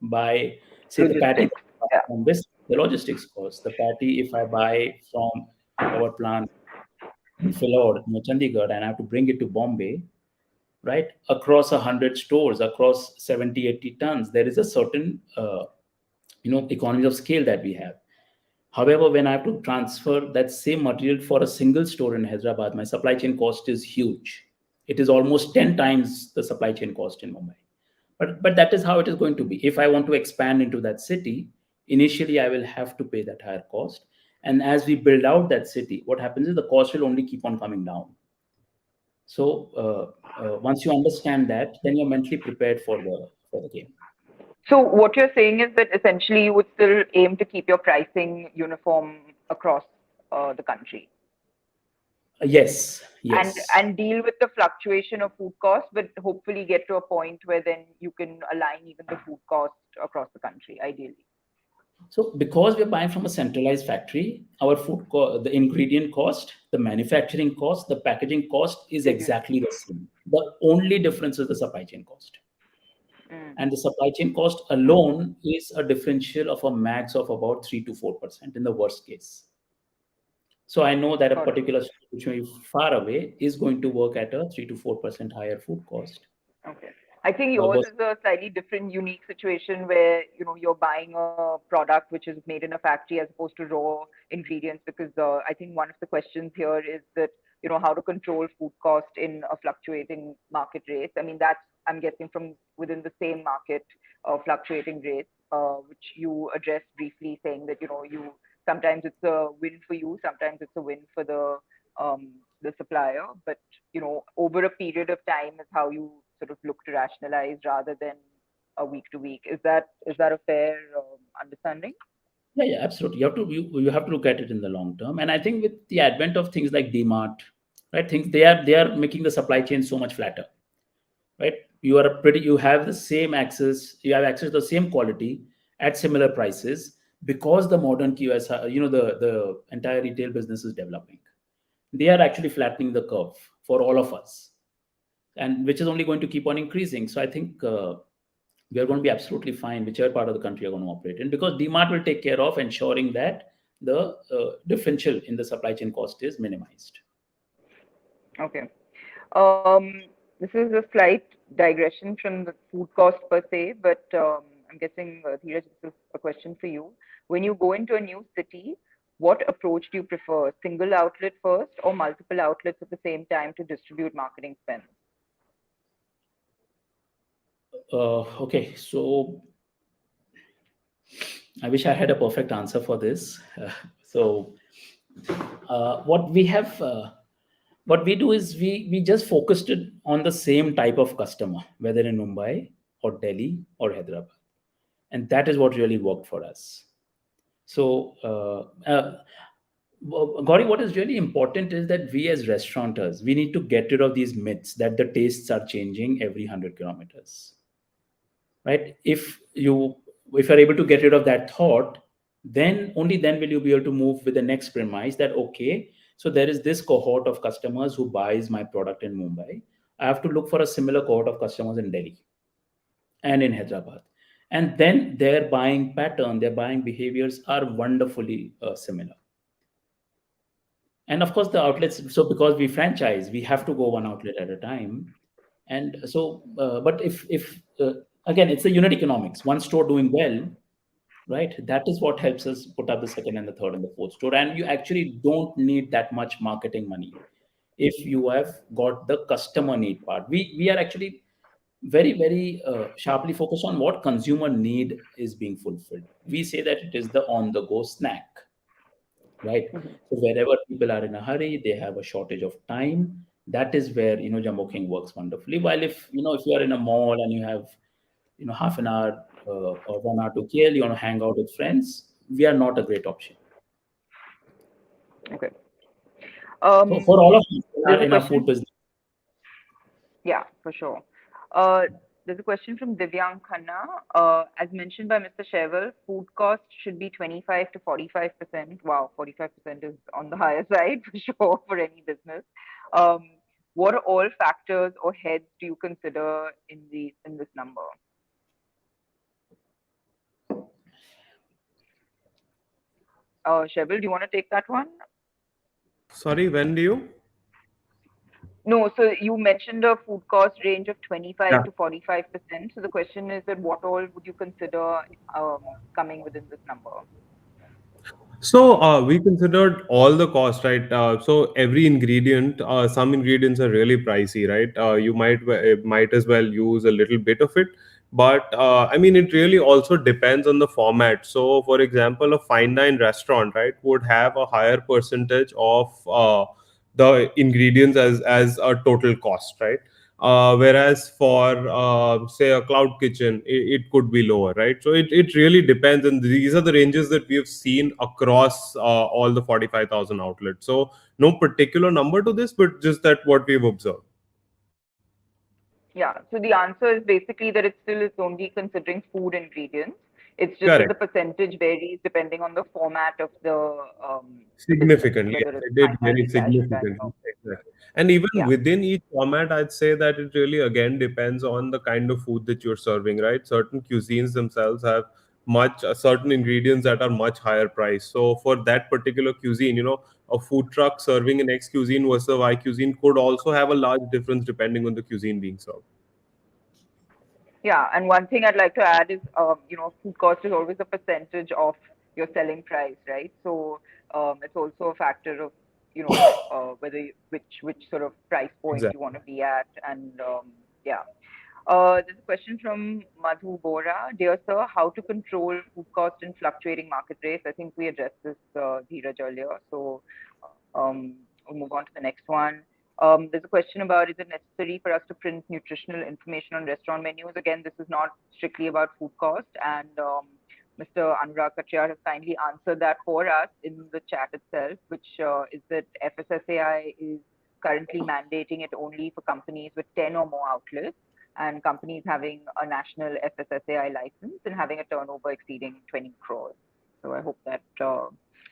buy, say, the patty Logistics. Yeah. from this, the logistics cost, the patty if I buy from our plant in Philord, Chandigarh, and I have to bring it to Bombay, right, across 100 stores, across 70, 80 tons, there is a certain economies of scale that we have. However, when I have to transfer that same material for a single store in Hyderabad, my supply chain cost is huge. It is almost 10 times the supply chain cost in Mumbai. But that is how it is going to be. If I want to expand into that city, initially I will have to pay that higher cost. And as we build out that city, what happens is the cost will only keep on coming down. So once you understand that, then you're mentally prepared for the game. So what you're saying is that essentially you would still aim to keep your pricing uniform across the country Yes, and yes. deal with the fluctuation of food costs, but hopefully get to a point where then you can align even the food cost across the country, ideally. So because we're buying from a centralized factory, our the ingredient cost, the manufacturing cost, the packaging cost is Is unique. exactly the same. The only difference is the supply chain cost. Mm, And the supply chain cost alone is a differential of a max of about 3 to 4% in the worst case. So I know that a got it. particular store which may be far away is going to work at a 3 to 4% higher food cost. Okay. I think yours Versus is a slightly different, unique situation where you're buying a product which is made in a factory as opposed to raw ingredients. Because I think one of the questions here is that how to control food cost in a fluctuating market rates. I mean, that's, I'm guessing, from within the same market fluctuating rates, which you addressed briefly, saying that you sometimes it's a win for you, sometimes it's a win for the supplier, but over a period of time is how you sort of look to rationalize rather than a week to week. Is that a fair understanding? Yeah, yeah, absolutely. You have to look at it in the long term. And I think with the advent of things like DMart, right, things they are making the supply chain so much flatter, right? You have the same access, you have access to the same quality at similar prices, because the modern QSR, the entire retail business is developing. They are actually flattening the curve for all of us, and which is only going to keep on increasing. So I think we are going to be absolutely fine whichever part of the country are going to operate in, because DMart will take care of ensuring that the differential in the supply chain cost is minimized. Okay. This is a slight digression from the food cost per se, but I'm guessing, Dheeraj, this is a question for you. When you go into a new city, what approach do you prefer? Single outlet first or multiple outlets at the same time to distribute marketing spend? Okay, so I wish I had a perfect answer for this. So what we have what we do is we just focused it on the same type of customer, whether in Mumbai or Delhi or Hyderabad, and that is what really worked for us. So Gauri, what is really important is that we as restaurateurs, we need to get rid of these myths that the tastes are changing every 100 kilometers, right? If you're able to get rid of that thought, then only then will you be able to move with the next premise that, okay, so there is this cohort of customers who buys my product in Mumbai. I have to look for a similar cohort of customers in Delhi and in Hyderabad, and then their buying pattern, their buying behaviors are wonderfully similar. And of course the outlets, so because we franchise, we have to go one outlet at a time. And so but if again, it's the unit economics, one store doing well, right? That is what helps us put up the second and the third and the fourth store. And you actually don't need that much marketing money if you have got the customer need part. We are actually very sharply focused on what consumer need is being fulfilled. We say that it is the on the go snack, right? Mhm. So wherever people are in a hurry, they have a shortage of time. That is where Jumbo King works wonderfully. While if you are in a mall and you have half an hour or 1 hour to kill, you want to hang out with friends, we are not a great option Okay. for all of us There's a in our food question. business. Yeah, for sure. Uh, there's a question from Divyang Khanna. As mentioned by Mr. Sheval, food cost should be 25 to 45%. Wow, 45% is on the higher side for sure for any business. Um, what are all factors or heads do you consider in this number? Sheval, do you want to take that one? Sorry, when do you? No, so you mentioned a food cost range of Yeah. 25 to 45%. So the question is that what all would you consider coming within this number? So we considered all the costs, right? So every ingredient, some ingredients are really pricey, right? You might as well use a little bit of it, but I mean, it really also depends on the format. So, for example, a fine dine restaurant, right, would have a higher percentage of the ingredients as a total cost, right? Whereas for say a cloud kitchen, it could be lower, right? So it really depends, and these are the ranges that we have seen across all the 45,000 outlets. So no particular number to this, but just that what we've observed. Yeah, so the answer is basically that it still is only considering food ingredients. It's just that Correct. the percentage varies depending on the format of the business, Significantly, whether yes, it's it did fine very dining, casual dining, or significantly. Exactly. And even yeah, within each format, I'd say that it really again depends on the kind of food that you're serving, right? Certain cuisines themselves have certain ingredients that are much higher price. So for that particular cuisine, a food truck serving an X cuisine versus a Y cuisine could also have a large difference depending on the cuisine being served. yeah. And one thing I'd like to add is, food cost is always a percentage of your selling price, right? So it's also a factor of whether which sort of price point you Exactly. want to be at, and yeah. There's a question from Madhu Bora. Dear sir, how to control food cost in fluctuating market rates? I think we addressed this, Dheeraj, earlier. So we'll move on to the next one. There's a question about, is it necessary for us to print nutritional information on restaurant menus? Again, this is not strictly about food cost. And Mr. Anurag Kachiyar has kindly answered that for us in the chat itself, which is that FSSAI is currently mandating it only for companies with 10 or more outlets and companies having a national FSSAI license and having a turnover exceeding 20 crores. So I hope that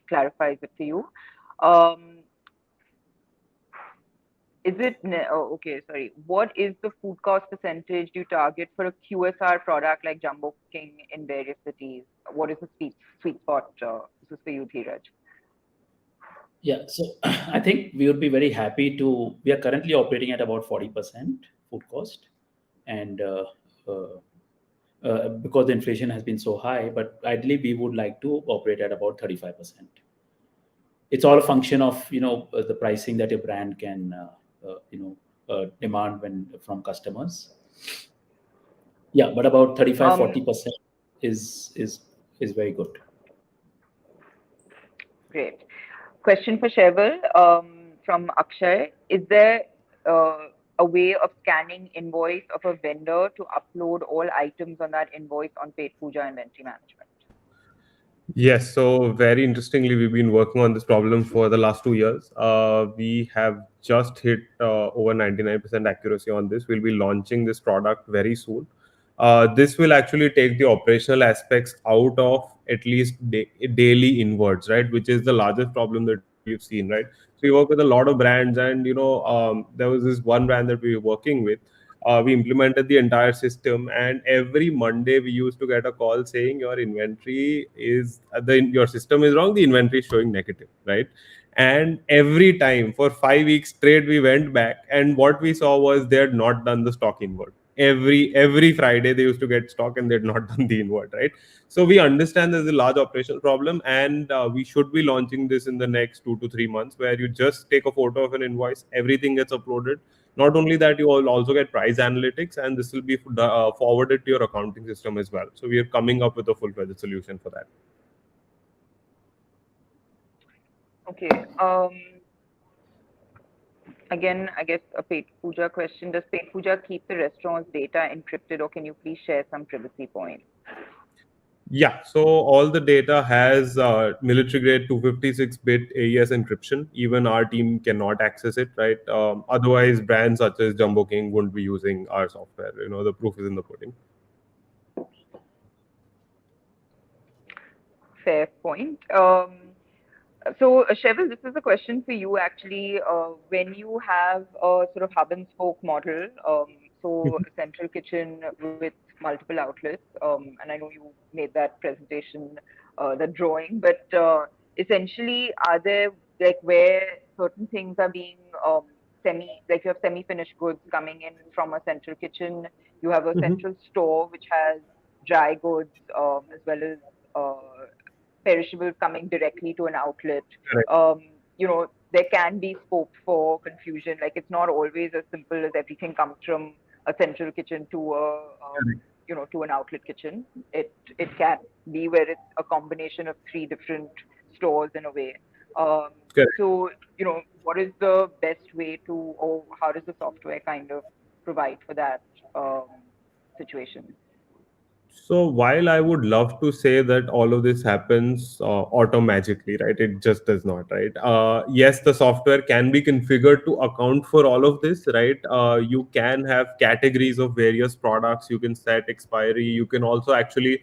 clarifies it for you. Um, is it, oh, okay, sorry. What is the food cost percentage you target for a QSR product like Jumbo King in various cities? What is the sweet spot? This is for you, Dheeraj. Yeah, so I think we would be very happy to. We are currently operating at about 40% food cost, and uh, because the inflation has been so high, but ideally we would like to operate at about 35%. It's all a function of the pricing that your brand can demand when from customers. Yeah, but about 35 Um, 40% is very good. Great. Question for Sheval from Akshay. Is there a way of scanning invoice of a vendor to upload all items on that invoice on Paid Puja inventory management? Yes, so very interestingly, we've been working on this problem for the last 2 years. We have just hit over 99% accuracy on this. We'll be launching this product very soon. This will actually take the operational aspects out of at least daily inwards, right? Which is the largest problem that we've seen, right? So we work with a lot of brands, and there was this one brand that we were working with. We implemented the entire system, and every Monday we used to get a call saying your inventory is your system is wrong, the inventory is showing negative, right? And every time for 5 weeks straight we went back, and what we saw was they had not done the stock invert. Every Friday they used to get stock and they had not done the invert, right? So we understand there's a large operational problem, and we should be launching this in the next 2 to 3 months, where you just take a photo of an invoice, everything gets uploaded. Not only that, you will also get price analytics, and this will be forwarded to your accounting system as well. So we are coming up with a full-fledged solution for that. Okay. Again, I guess a Paid Puja question. Does Paid Puja keep the restaurant's data encrypted, or can you please share some privacy points? Yeah, so all the data has military grade 256-bit AES encryption. Even our team cannot access it, right? Otherwise, brands such as Jumbo King wouldn't be using our software. The proof is in the pudding. Fair point. So, Sheval, this is a question for you actually. When you have a sort of hub and spoke model, so a central kitchen with multiple outlets, and I know you made that presentation, the drawing, but essentially, are there like where certain things are being like you have semi-finished goods coming in from a central kitchen, you have a Mhm. central store which has dry goods as well as uh, perishables coming directly to an outlet. Correct. Um, there can be scope for confusion. Like it's not always as simple as everything comes from a central kitchen to Correct. to an outlet kitchen. It can be where it's a combination of three different stores in a way. Um, Correct. so what is the best way to, or how does the software kind of provide for that um, situation? So while I would love to say that all of this happens automagically, right? It just does not, right? Yes, the software can be configured to account for all of this, right? You can have categories of various products. You can set expiry. You can also actually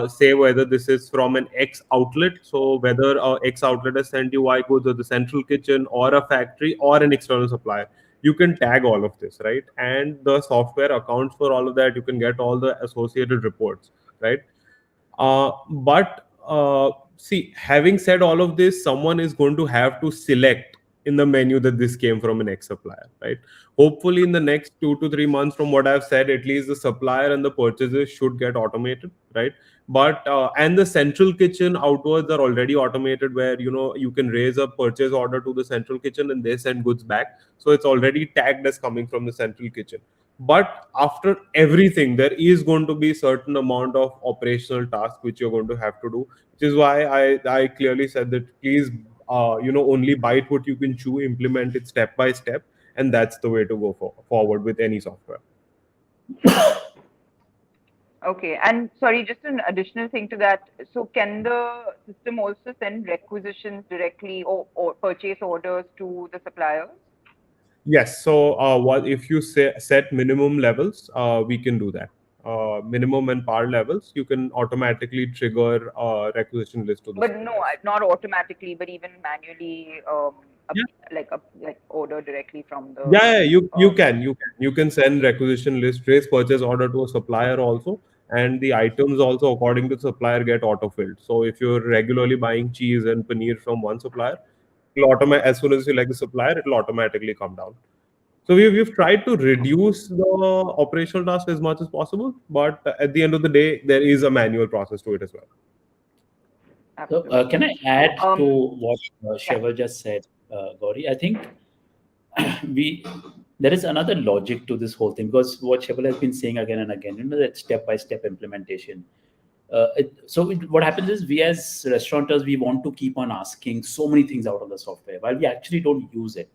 say whether this is from an X outlet. So whether X outlet has sent you Y goods, or the central kitchen, or a factory, or an external supplier, you can tag all of this, right? And the software accounts for all of that. You can get all the associated reports, right? But see, having said all of this, someone is going to have to select in the menu that this came from an X supplier, right? Hopefully, in the next 2 to 3 months, from what I've said, at least the supplier and the purchases should get automated, right? But and the central kitchen outwards are already automated, where you can raise a purchase order to the central kitchen and they send goods back, so it's already tagged as coming from the central kitchen. But after everything, there is going to be certain amount of operational tasks which you're going to have to do, which is why I clearly said that please only bite what you can chew, implement it step by step, and that's the way to go forward with any software. Okay, and sorry, just an additional thing to that. So, can the system also send requisitions directly or purchase orders to the suppliers? Yes. So, what if you set minimum levels? We can do that. Minimum and par levels, you can automatically trigger a requisition list to the But no, suppliers. not automatically, but even manually, Yeah, like order directly from the. yeah, you Um, can you can send requisition list, raise purchase order to a supplier also, and the items also according to supplier get auto filled. So if you're regularly buying cheese and paneer from one supplier, it'll as soon as you like the supplier, it'll automatically come down. So we've tried to reduce the operational task as much as possible, but at the end of the day, there is a manual process to it as well. So, Absolutely. can I add to Um, what yeah. Sheval just said, Gauri? I think we there is another logic to this whole thing, because what Sheval has been saying again and again, that step by step implementation. What happens is, we as restaurateurs, we want to keep on asking so many things out of the software while we actually don't use it.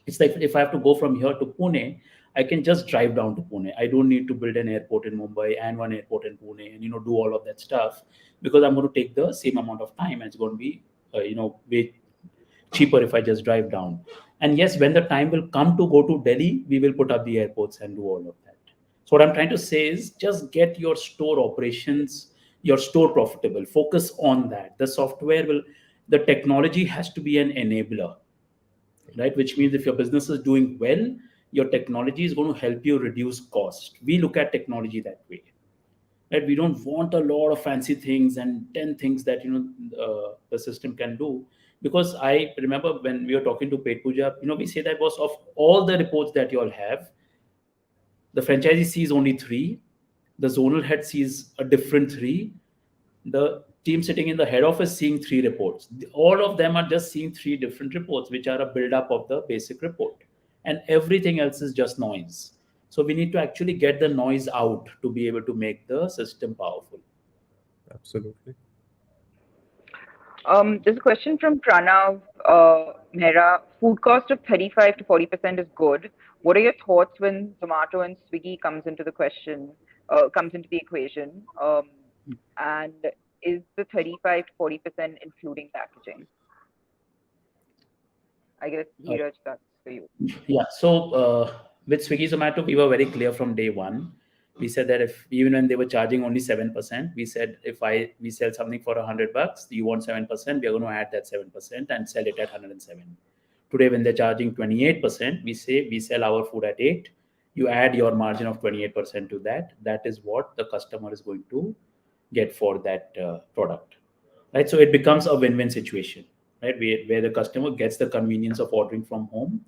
It's like, if I have to go from here to Pune, I can just drive down to Pune. I don't need to build an airport in Mumbai and one airport in Pune, and do all of that stuff, because I'm going to take the same amount of time, and it's going to be way cheaper if I just drive down. And yes, when the time will come to go to Delhi, we will put up the airports and do all of that. So what I'm trying to say is, just get your store operations, your store profitable. Focus on that. The technology has to be an enabler, right? Which means, if your business is doing well, your technology is going to help you reduce cost. We look at technology that way, right? We don't want a lot of fancy things and 10 things that the system can do. Because I remember when we were talking to Pet Puja, we say that, was of all the reports that you all have, the franchisee sees only three, the zonal head sees a different three, the team sitting in the head office seeing three reports. All of them are just seeing three different reports, which are a build up of the basic report, and everything else is just noise. So we need to actually get the noise out to be able to make the system powerful. Absolutely. There's a question from Pranav Mehra. Food cost of 35 to 40% is good. What are your thoughts when Zomato and Swiggy comes into the equation? And is the 35 to 40% including packaging? I guess, Uh, Neeraj, that's for you. Yeah. With Swiggy Zomato, we were very clear from day one. We said that, if even when they were charging only 7%, we said, if we sell something for $100, you want 7%, we are going to add that 7% and sell it at 107. Today, when they're charging 28%, we say we sell our food at 8. You add your margin of 28% to that. That is what the customer is going to get for that product, right? So it becomes a win-win situation, right? Where the customer gets the convenience of ordering from home.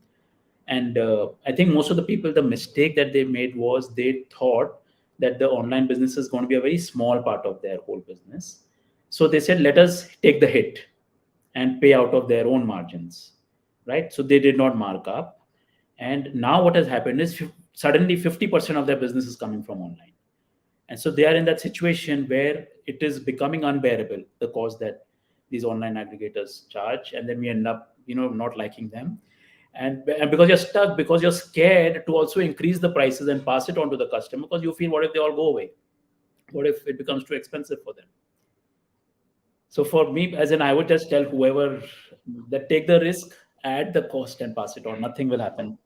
And I think most of the people, the mistake that they made was, they thought that the online business is going to be a very small part of their whole business. So they said, let us take the hit and pay out of their own margins, right? So they did not mark up. And now what has happened is, suddenly 50% of their business is coming from online. And so they are in that situation where it is becoming unbearable, the cost that these online aggregators charge. And then we end up not liking them. And because you're stuck, because you're scared to also increase the prices and pass it on to the customer, because you feel, what if they all go away, what if it becomes too expensive for them? So for me, as in, I would just tell whoever that, take the risk, add the cost and pass it on. Nothing will happen.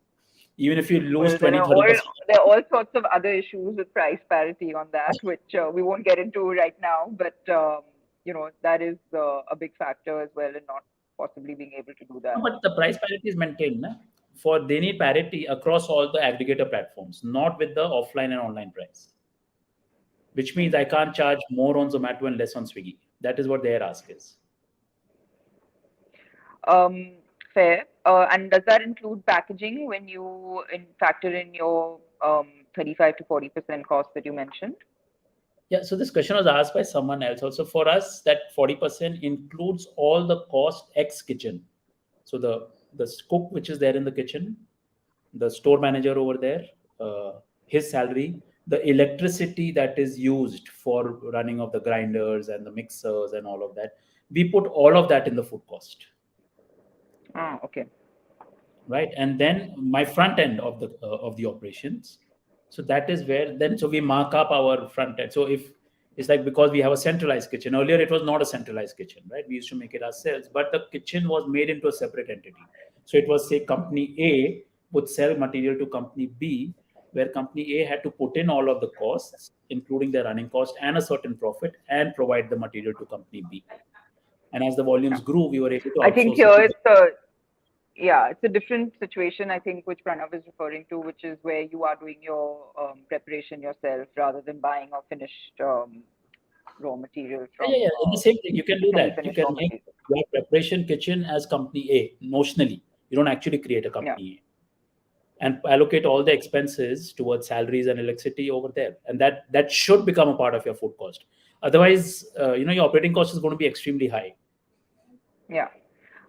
Even if you lose Well, there 20, are 30%. all sorts of other issues with price parity on that, which we won't get into right now. But that is a big factor as well in not possibly being able to do No, that. but the price parity is maintained. Na? They need parity across all the aggregator platforms, not with the offline and online price. Which means I can't charge more on Zomato and less on Swiggy. That is what their ask is. Um, Fair. And does that include packaging when you factor in your 35 to 40% cost that you mentioned? Yeah, so this question was asked by someone else also. For us, that 40% includes all the cost ex kitchen. So the cook which is there in the kitchen, the store manager over there, his salary, the electricity that is used for running of the grinders and the mixers and all of that, we put all of that in the food cost, Ah, okay. right? And then my front end of the operations, so that is where then so we mark up our front end. So if it's like, because we have a centralized kitchen, earlier it was not a centralized kitchen, right? We used to make it ourselves, but the kitchen was made into a separate entity. So it was, say, company A would sell material to company B, where company A had to put in all of the costs, including the running cost and a certain profit, and provide the material to company B. And as the volumes Yeah. grew, we were able to I think outsource it here to the. it's a yeah, it's a different situation, I think, which Pranav is referring to, which is where you are doing your preparation yourself rather than buying a finished raw material Yeah, yeah, from yeah. In the same thing, you can do that. You semi-finished can raw make material. your preparation kitchen as company A notionally. You don't actually create a Yeah, company A, and allocate all the expenses towards salaries and electricity over there, and that should become a part of your food cost. Otherwise, your operating cost is going to be extremely high. yeah.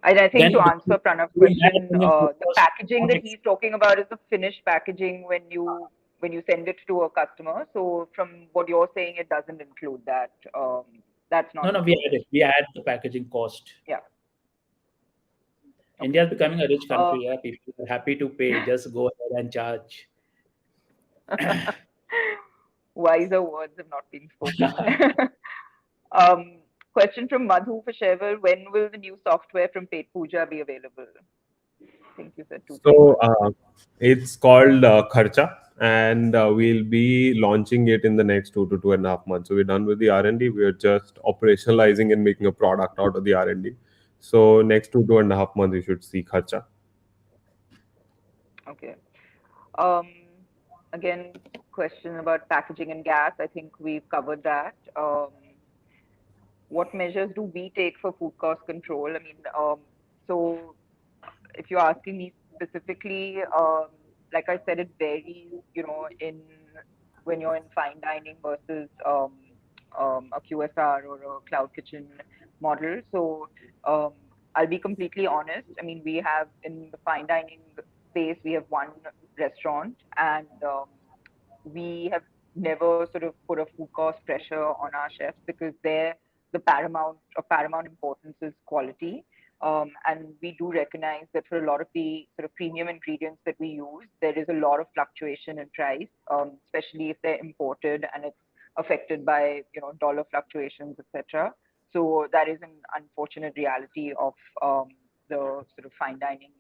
I think to Then answer Pranav's doing that, question, then your food the cost packaging not that he's talking about is the finished packaging when you send it to a customer. So from what you're saying, it doesn't include that. That's not no, no, we add included. it. We add the packaging cost. Yeah. Okay. India is becoming a rich Uh, country. Yeah, people are happy to pay. Just go ahead and charge. wiser words have not been spoken. um, Question from Madhu for Sheval. When will the new software from Pet Puja be available? I think you said 2, 3 So months. it's called Kharcha, and we'll be launching it in the next 2 to 2.5 months. So we're done with the R&D. We're just operationalizing and making a product out of the R&D. So next 2 to 2.5 months, you should see Kharcha. Okay. Um, Again, question about packaging and gas. I think we've covered that. What measures do we take for food cost control? I mean, so if you're asking me specifically, like I said, it varies, in when you're in fine dining versus a QSR or a cloud kitchen model. So um, I'll be completely honest. I mean, we have in the fine dining space, we have one restaurant, and we have never sort of put a food cost pressure on our chefs because the paramount importance is quality. And we do recognize that for a lot of the sort of premium ingredients that we use, there is a lot of fluctuation in price, especially if they're imported and it's affected by dollar fluctuations, etc. So that is an unfortunate reality of the sort of fine dining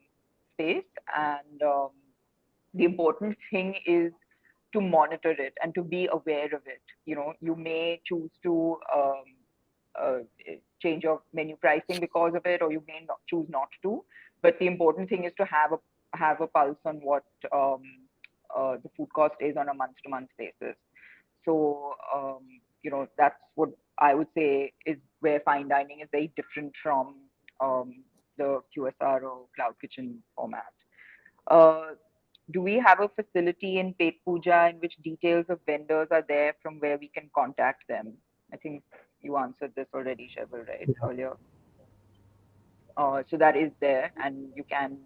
space, and the important thing is to monitor it and to be aware of it. You may choose to uh, change your menu pricing because of it, or you may not choose not to. But the important thing is to have a pulse on what the food cost is on a month-to-month basis. So that's what I would say is where fine dining is very different from the QSR or cloud kitchen format. Uh, do we have a facility in Pet Puja in which details of vendors are there from where we can contact them? I think you answered this already, Sheval, right, earlier. So that is there, and you can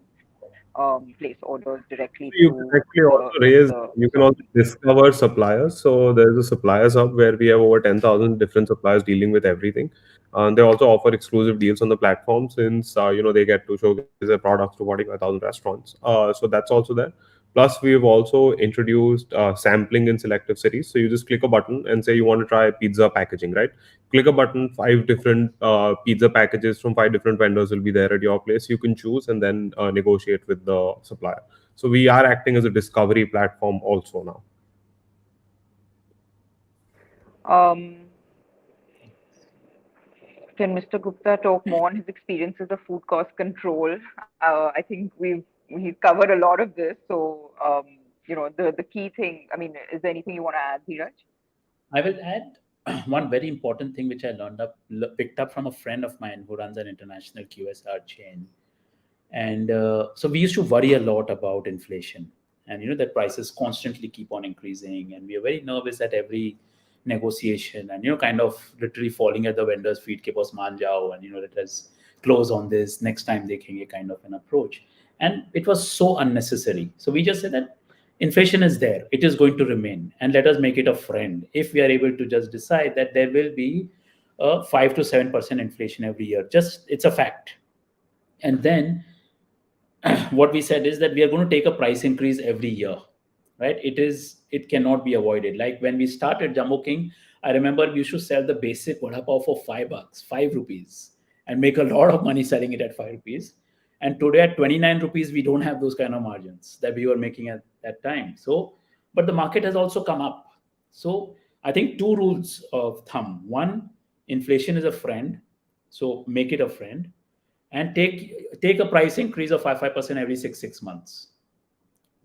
place orders directly You can through actually also raise, the you can also software. discover suppliers. So there's a suppliers hub where we have over 10,000 different suppliers dealing with everything. They also offer exclusive deals on the platform since, they get to showcase their products to 45,000 restaurants. So that's also there. Plus, we've also introduced sampling in selective cities. So you just click a button and say you want to try pizza packaging, right? Click a button, five different pizza packages from five different vendors will be there at your place. You can choose and then negotiate with the supplier. So we are acting as a discovery platform also now. Um, can Mr. Gupta talk more on his experiences of food cost control? I think we've covered a lot of this. So the key thing. I mean, is there anything you want to add, Dheeraj? I will add one very important thing which I picked up from a friend of mine who runs an international QSR chain. And so we used to worry a lot about inflation, and that prices constantly keep on increasing, and we are very nervous at every negotiation, and kind of literally falling at the vendor's feet, ke boss maan jao, and let us close on this, next time dekhenge, kind of an approach. And it was so unnecessary. So we just said that inflation is there, it is going to remain, and let us make it a friend. If we are able to just decide that there will be a 5 to 7% inflation every year, just it's a fact. And then what we said is that we are going to take a price increase every year, right? It cannot be avoided. Like when we started Jumbo King, I remember we used to sell the basic vada pav for $5, 5 rupees, and make a lot of money selling it at 5 rupees. And today at 29 rupees, we don't have those kind of margins that we were making at that time. So, but the market has also come up. So I think two rules of thumb: one, inflation is a friend, so make it a friend, and take a price increase of 5% every six months.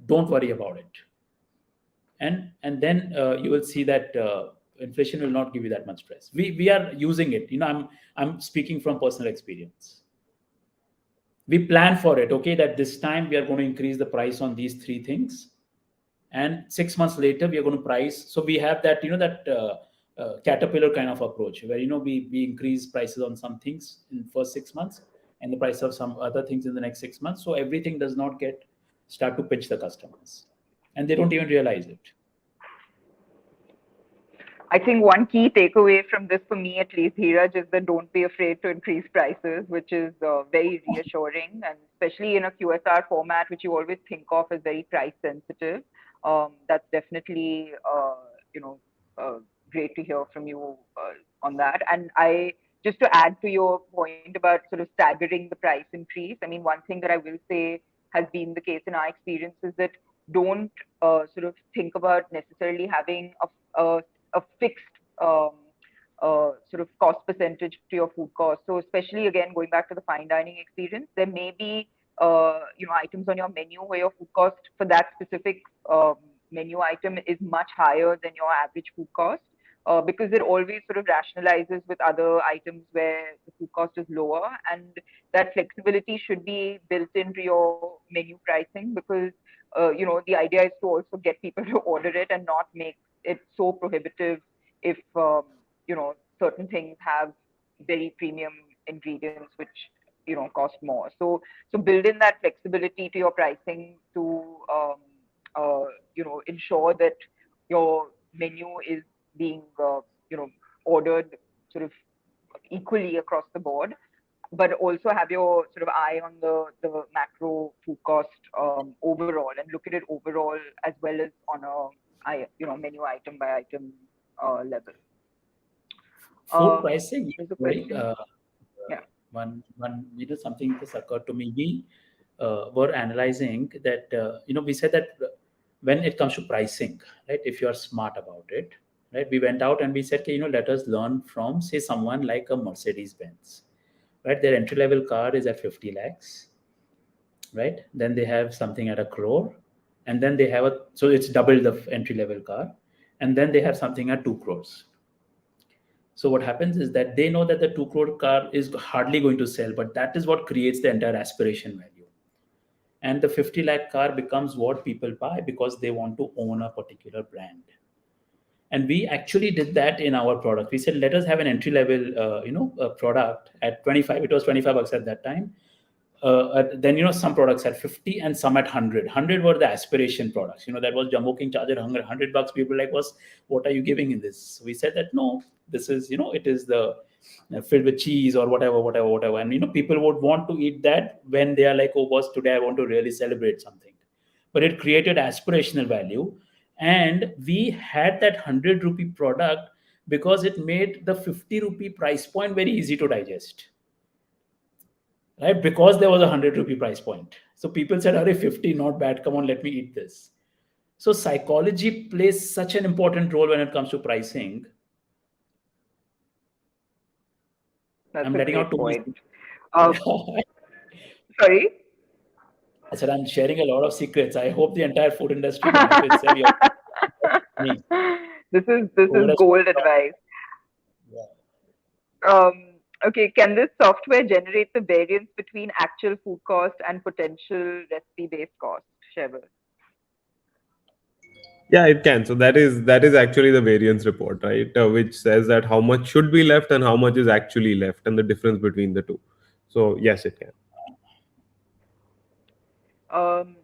Don't worry about it. And then you will see that inflation will not give you that much stress. We are using it. I'm speaking from personal experience. We plan for it. Okay, that this time we are going to increase the price on these three things, and 6 months later we are going to price. So we have that that caterpillar kind of approach, where we increase prices on some things in first 6 months, and the price of some other things in the next 6 months, so everything does not get start to pinch the customers, and they don't even realize it. I think one key takeaway from this, for me at least, Dheeraj, is that don't be afraid to increase prices, which is very reassuring, and especially in a QSR format, which you always think of as very price sensitive. That's definitely uh, great to hear from you on that. And I just to add to your point about sort of staggering the price increase. I mean, one thing that I will say has been the case in our experience is that don't sort of think about necessarily having a fixed um, sort of cost percentage to your food cost. So especially again going back to the fine dining experience, there may be items on your menu where your food cost for that specific menu item is much higher than your average food cost. Because it always sort of rationalizes with other items where the food cost is lower, and that flexibility should be built into your menu pricing, because the idea is to also get people to order it and not make it so prohibitive if certain things have very premium ingredients which cost more. So build in that flexibility to your pricing to ensure that your menu is being ordered sort of equally across the board, but also have your sort of eye on the macro food cost overall, and look at it overall as well as on a menu item by item level. Food pricing, There's a right? question. Yeah. One something just occurred to me. We were analyzing that we said that when it comes to pricing, right, if you are smart about it, right, we went out and we said, okay, let us learn from, say, someone like a Mercedes Benz, right? Their entry level car is at 50 lakhs, right? Then they have something at a crore, and then they have so it's double the entry level car, and then they have something at 2 crores. So what happens is that they know that the 2 crore car is hardly going to sell, but that is what creates the entire aspiration value. And the 50 lakh car becomes what people buy because they want to own a particular brand. And we actually did that in our product. We said, let us have an entry level, product at 25. It was 25 bucks at that time. Then some products at 50 and some at 100 were the aspiration products. That was Jumbo King Charger 100 bucks. People like, what are you giving in this? So we said that no, this is it is the filled with cheese or whatever, and people would want to eat that when they are like, oh boss, today I want to really celebrate something. But it created aspirational value, and we had that 100 rupee product because it made the 50 rupee price point very easy to digest, right? Because there was a 100 rupee price point. So people said, "Are 50 not bad? Come on, let me eat this." So psychology plays such an important role when it comes to pricing. That's I'm a letting out great too much. point. Yeah. Sorry. I said I'm sharing a lot of secrets. I hope the entire food industry benefits. And you're me This is over a gold short time. advice. Yeah. Um, Okay, can this software generate the variance between actual food cost and potential recipe-based cost, Sheval? Yeah, it can. So that is actually the variance report, right? Which says that how much should be left and how much is actually left, and the difference between the two. So yes, it can.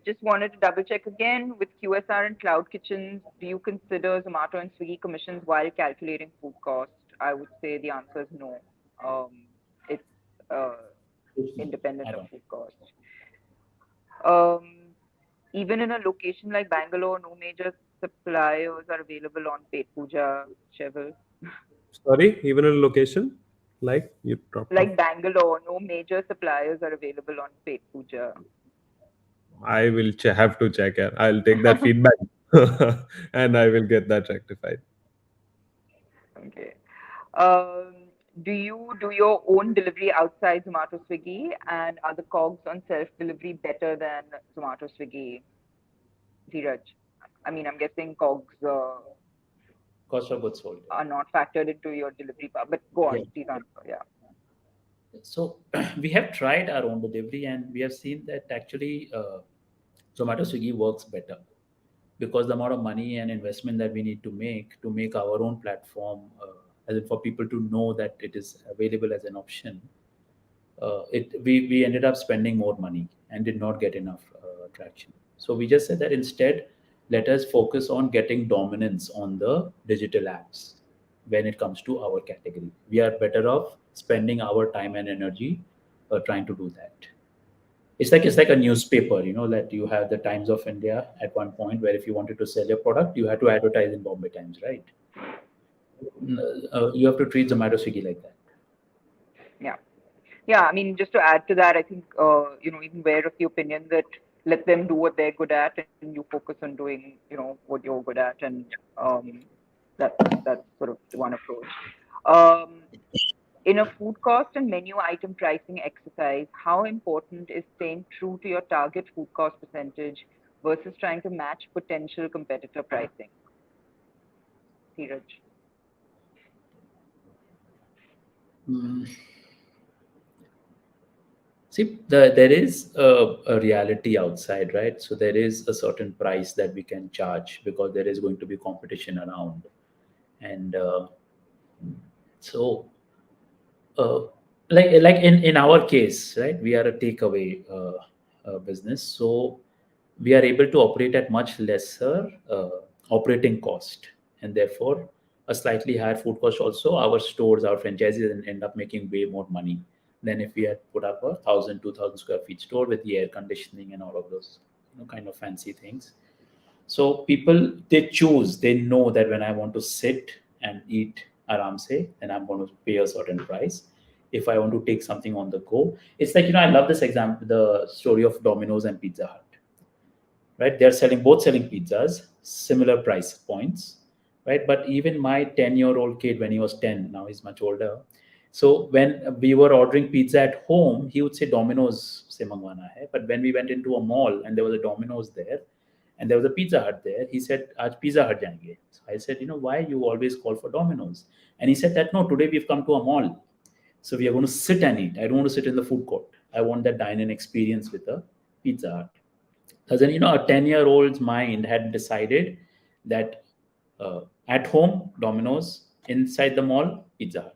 Just wanted to double check again with QSR and cloud kitchens. Do you consider Zomato and Swiggy commissions while calculating food cost? I would say the answer is no. It's uh, No, independent I of don't. food cost. Um, Even in a location like Bangalore, no major suppliers are available on Pet Puja, Cheval. Sorry, even a location like you dropped off. Like Bangalore, no major suppliers are available on Pet Puja. I will have to check it. I'll take that feedback and I will get that rectified. Okay. Um, do you do your own delivery outside Zomato Swiggy? And are the cogs on self delivery better than Zomato Swiggy, Dheeraj? I mean, I'm guessing cogs Cost of goods sold. are not factored into your delivery part, but go Yeah. on, please answer. Yeah. So we have tried our own delivery, and we have seen that actually Zomato Swiggy works better because the amount of money and investment that we need to make our own platform, as in for people to know that it is available as an option. We ended up spending more money and did not get enough traction. So we just said that instead, let us focus on getting dominance on the digital apps when it comes to our category. We are better off spending our time and energy trying to do that. It's like a newspaper, that you have the Times of India at one point where if you wanted to sell your product, you had to advertise in Bombay Times, right? You have to treat Zomato Swiggy like that. Yeah. Yeah, I mean, just to add to that, I think even we're of the opinion that let them do what they're good at, and you focus on doing what you're good at, and um, that's sort of the one approach. Um, in a food cost and menu item pricing exercise, how important is staying true to your target food cost percentage versus trying to match potential competitor pricing, Dheeraj? Mm. See, there is a reality outside, right? So there is a certain price that we can charge because there is going to be competition around, and so uh, like in our case, right? We are a takeaway business, so we are able to operate at much lesser operating cost, and therefore a slightly higher food cost. Also, our stores, our franchises end up making way more money than if we had put up a 1,000, 2,000 square feet store with the air conditioning and all of those kind of fancy things. So people, they choose, they know that when I want to sit and eat aram se, then I'm going to pay a certain price. If I want to take something on the go, it's like, I love this example, the story of Domino's and Pizza Hut, right? They're selling pizzas, similar price points, right? But even my 10-year-old kid, when he was 10, now he's much older. So when we were ordering pizza at home, he would say Domino's se mangwana hai. But when we went into a mall and there was a Domino's there and there was a Pizza Hut there, he said, Aaj Pizza Hut jayenge. So I said, why you always call for Domino's? And he said that, no, today we've come to a mall. So we are going to sit and eat. I don't want to sit in the food court. I want that dine-in experience with a Pizza Hut. Because then, a 10-year-old's mind had decided that at home, Domino's, inside the mall, Pizza Hut.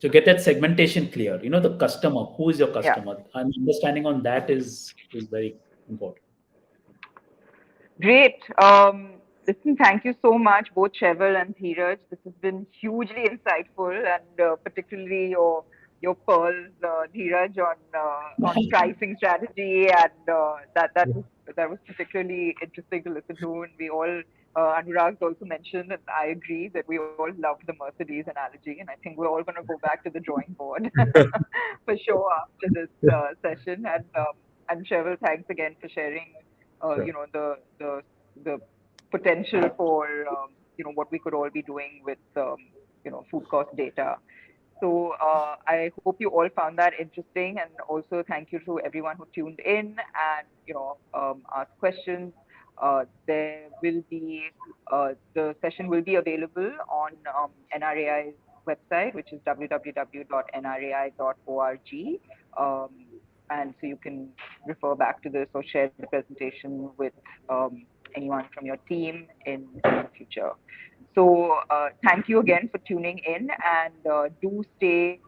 So get that segmentation clear. The customer, who is your Yeah. customer? And understanding on that is very important. Great. Listen, thank you so much, both Cheval and Dheeraj. This has been hugely insightful, and particularly your pearls, Dheeraj, on pricing strategy, and that was particularly interesting to listen to. And we all, Anurag's also mentioned, and I agree that we all love the Mercedes analogy, and I think we're all going to go back to the drawing board for sure after this session. And Cheval, thanks again for sharing Sure. the potential for what we could all be doing with food cost data. So I hope you all found that interesting, and also thank you to everyone who tuned in and asked questions. There will be the session will be available on NRAI's website, which is www.nrai.org. Um, and so you can refer back to this or share the presentation with anyone from your team in the future. So thank you again for tuning in, and do stay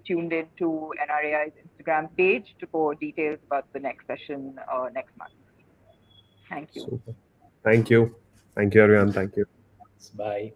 tuned in to NRAI's Instagram page for details about the next session next month. Thank you. Super. Thank you. Thank you, everyone. Thank you. Bye.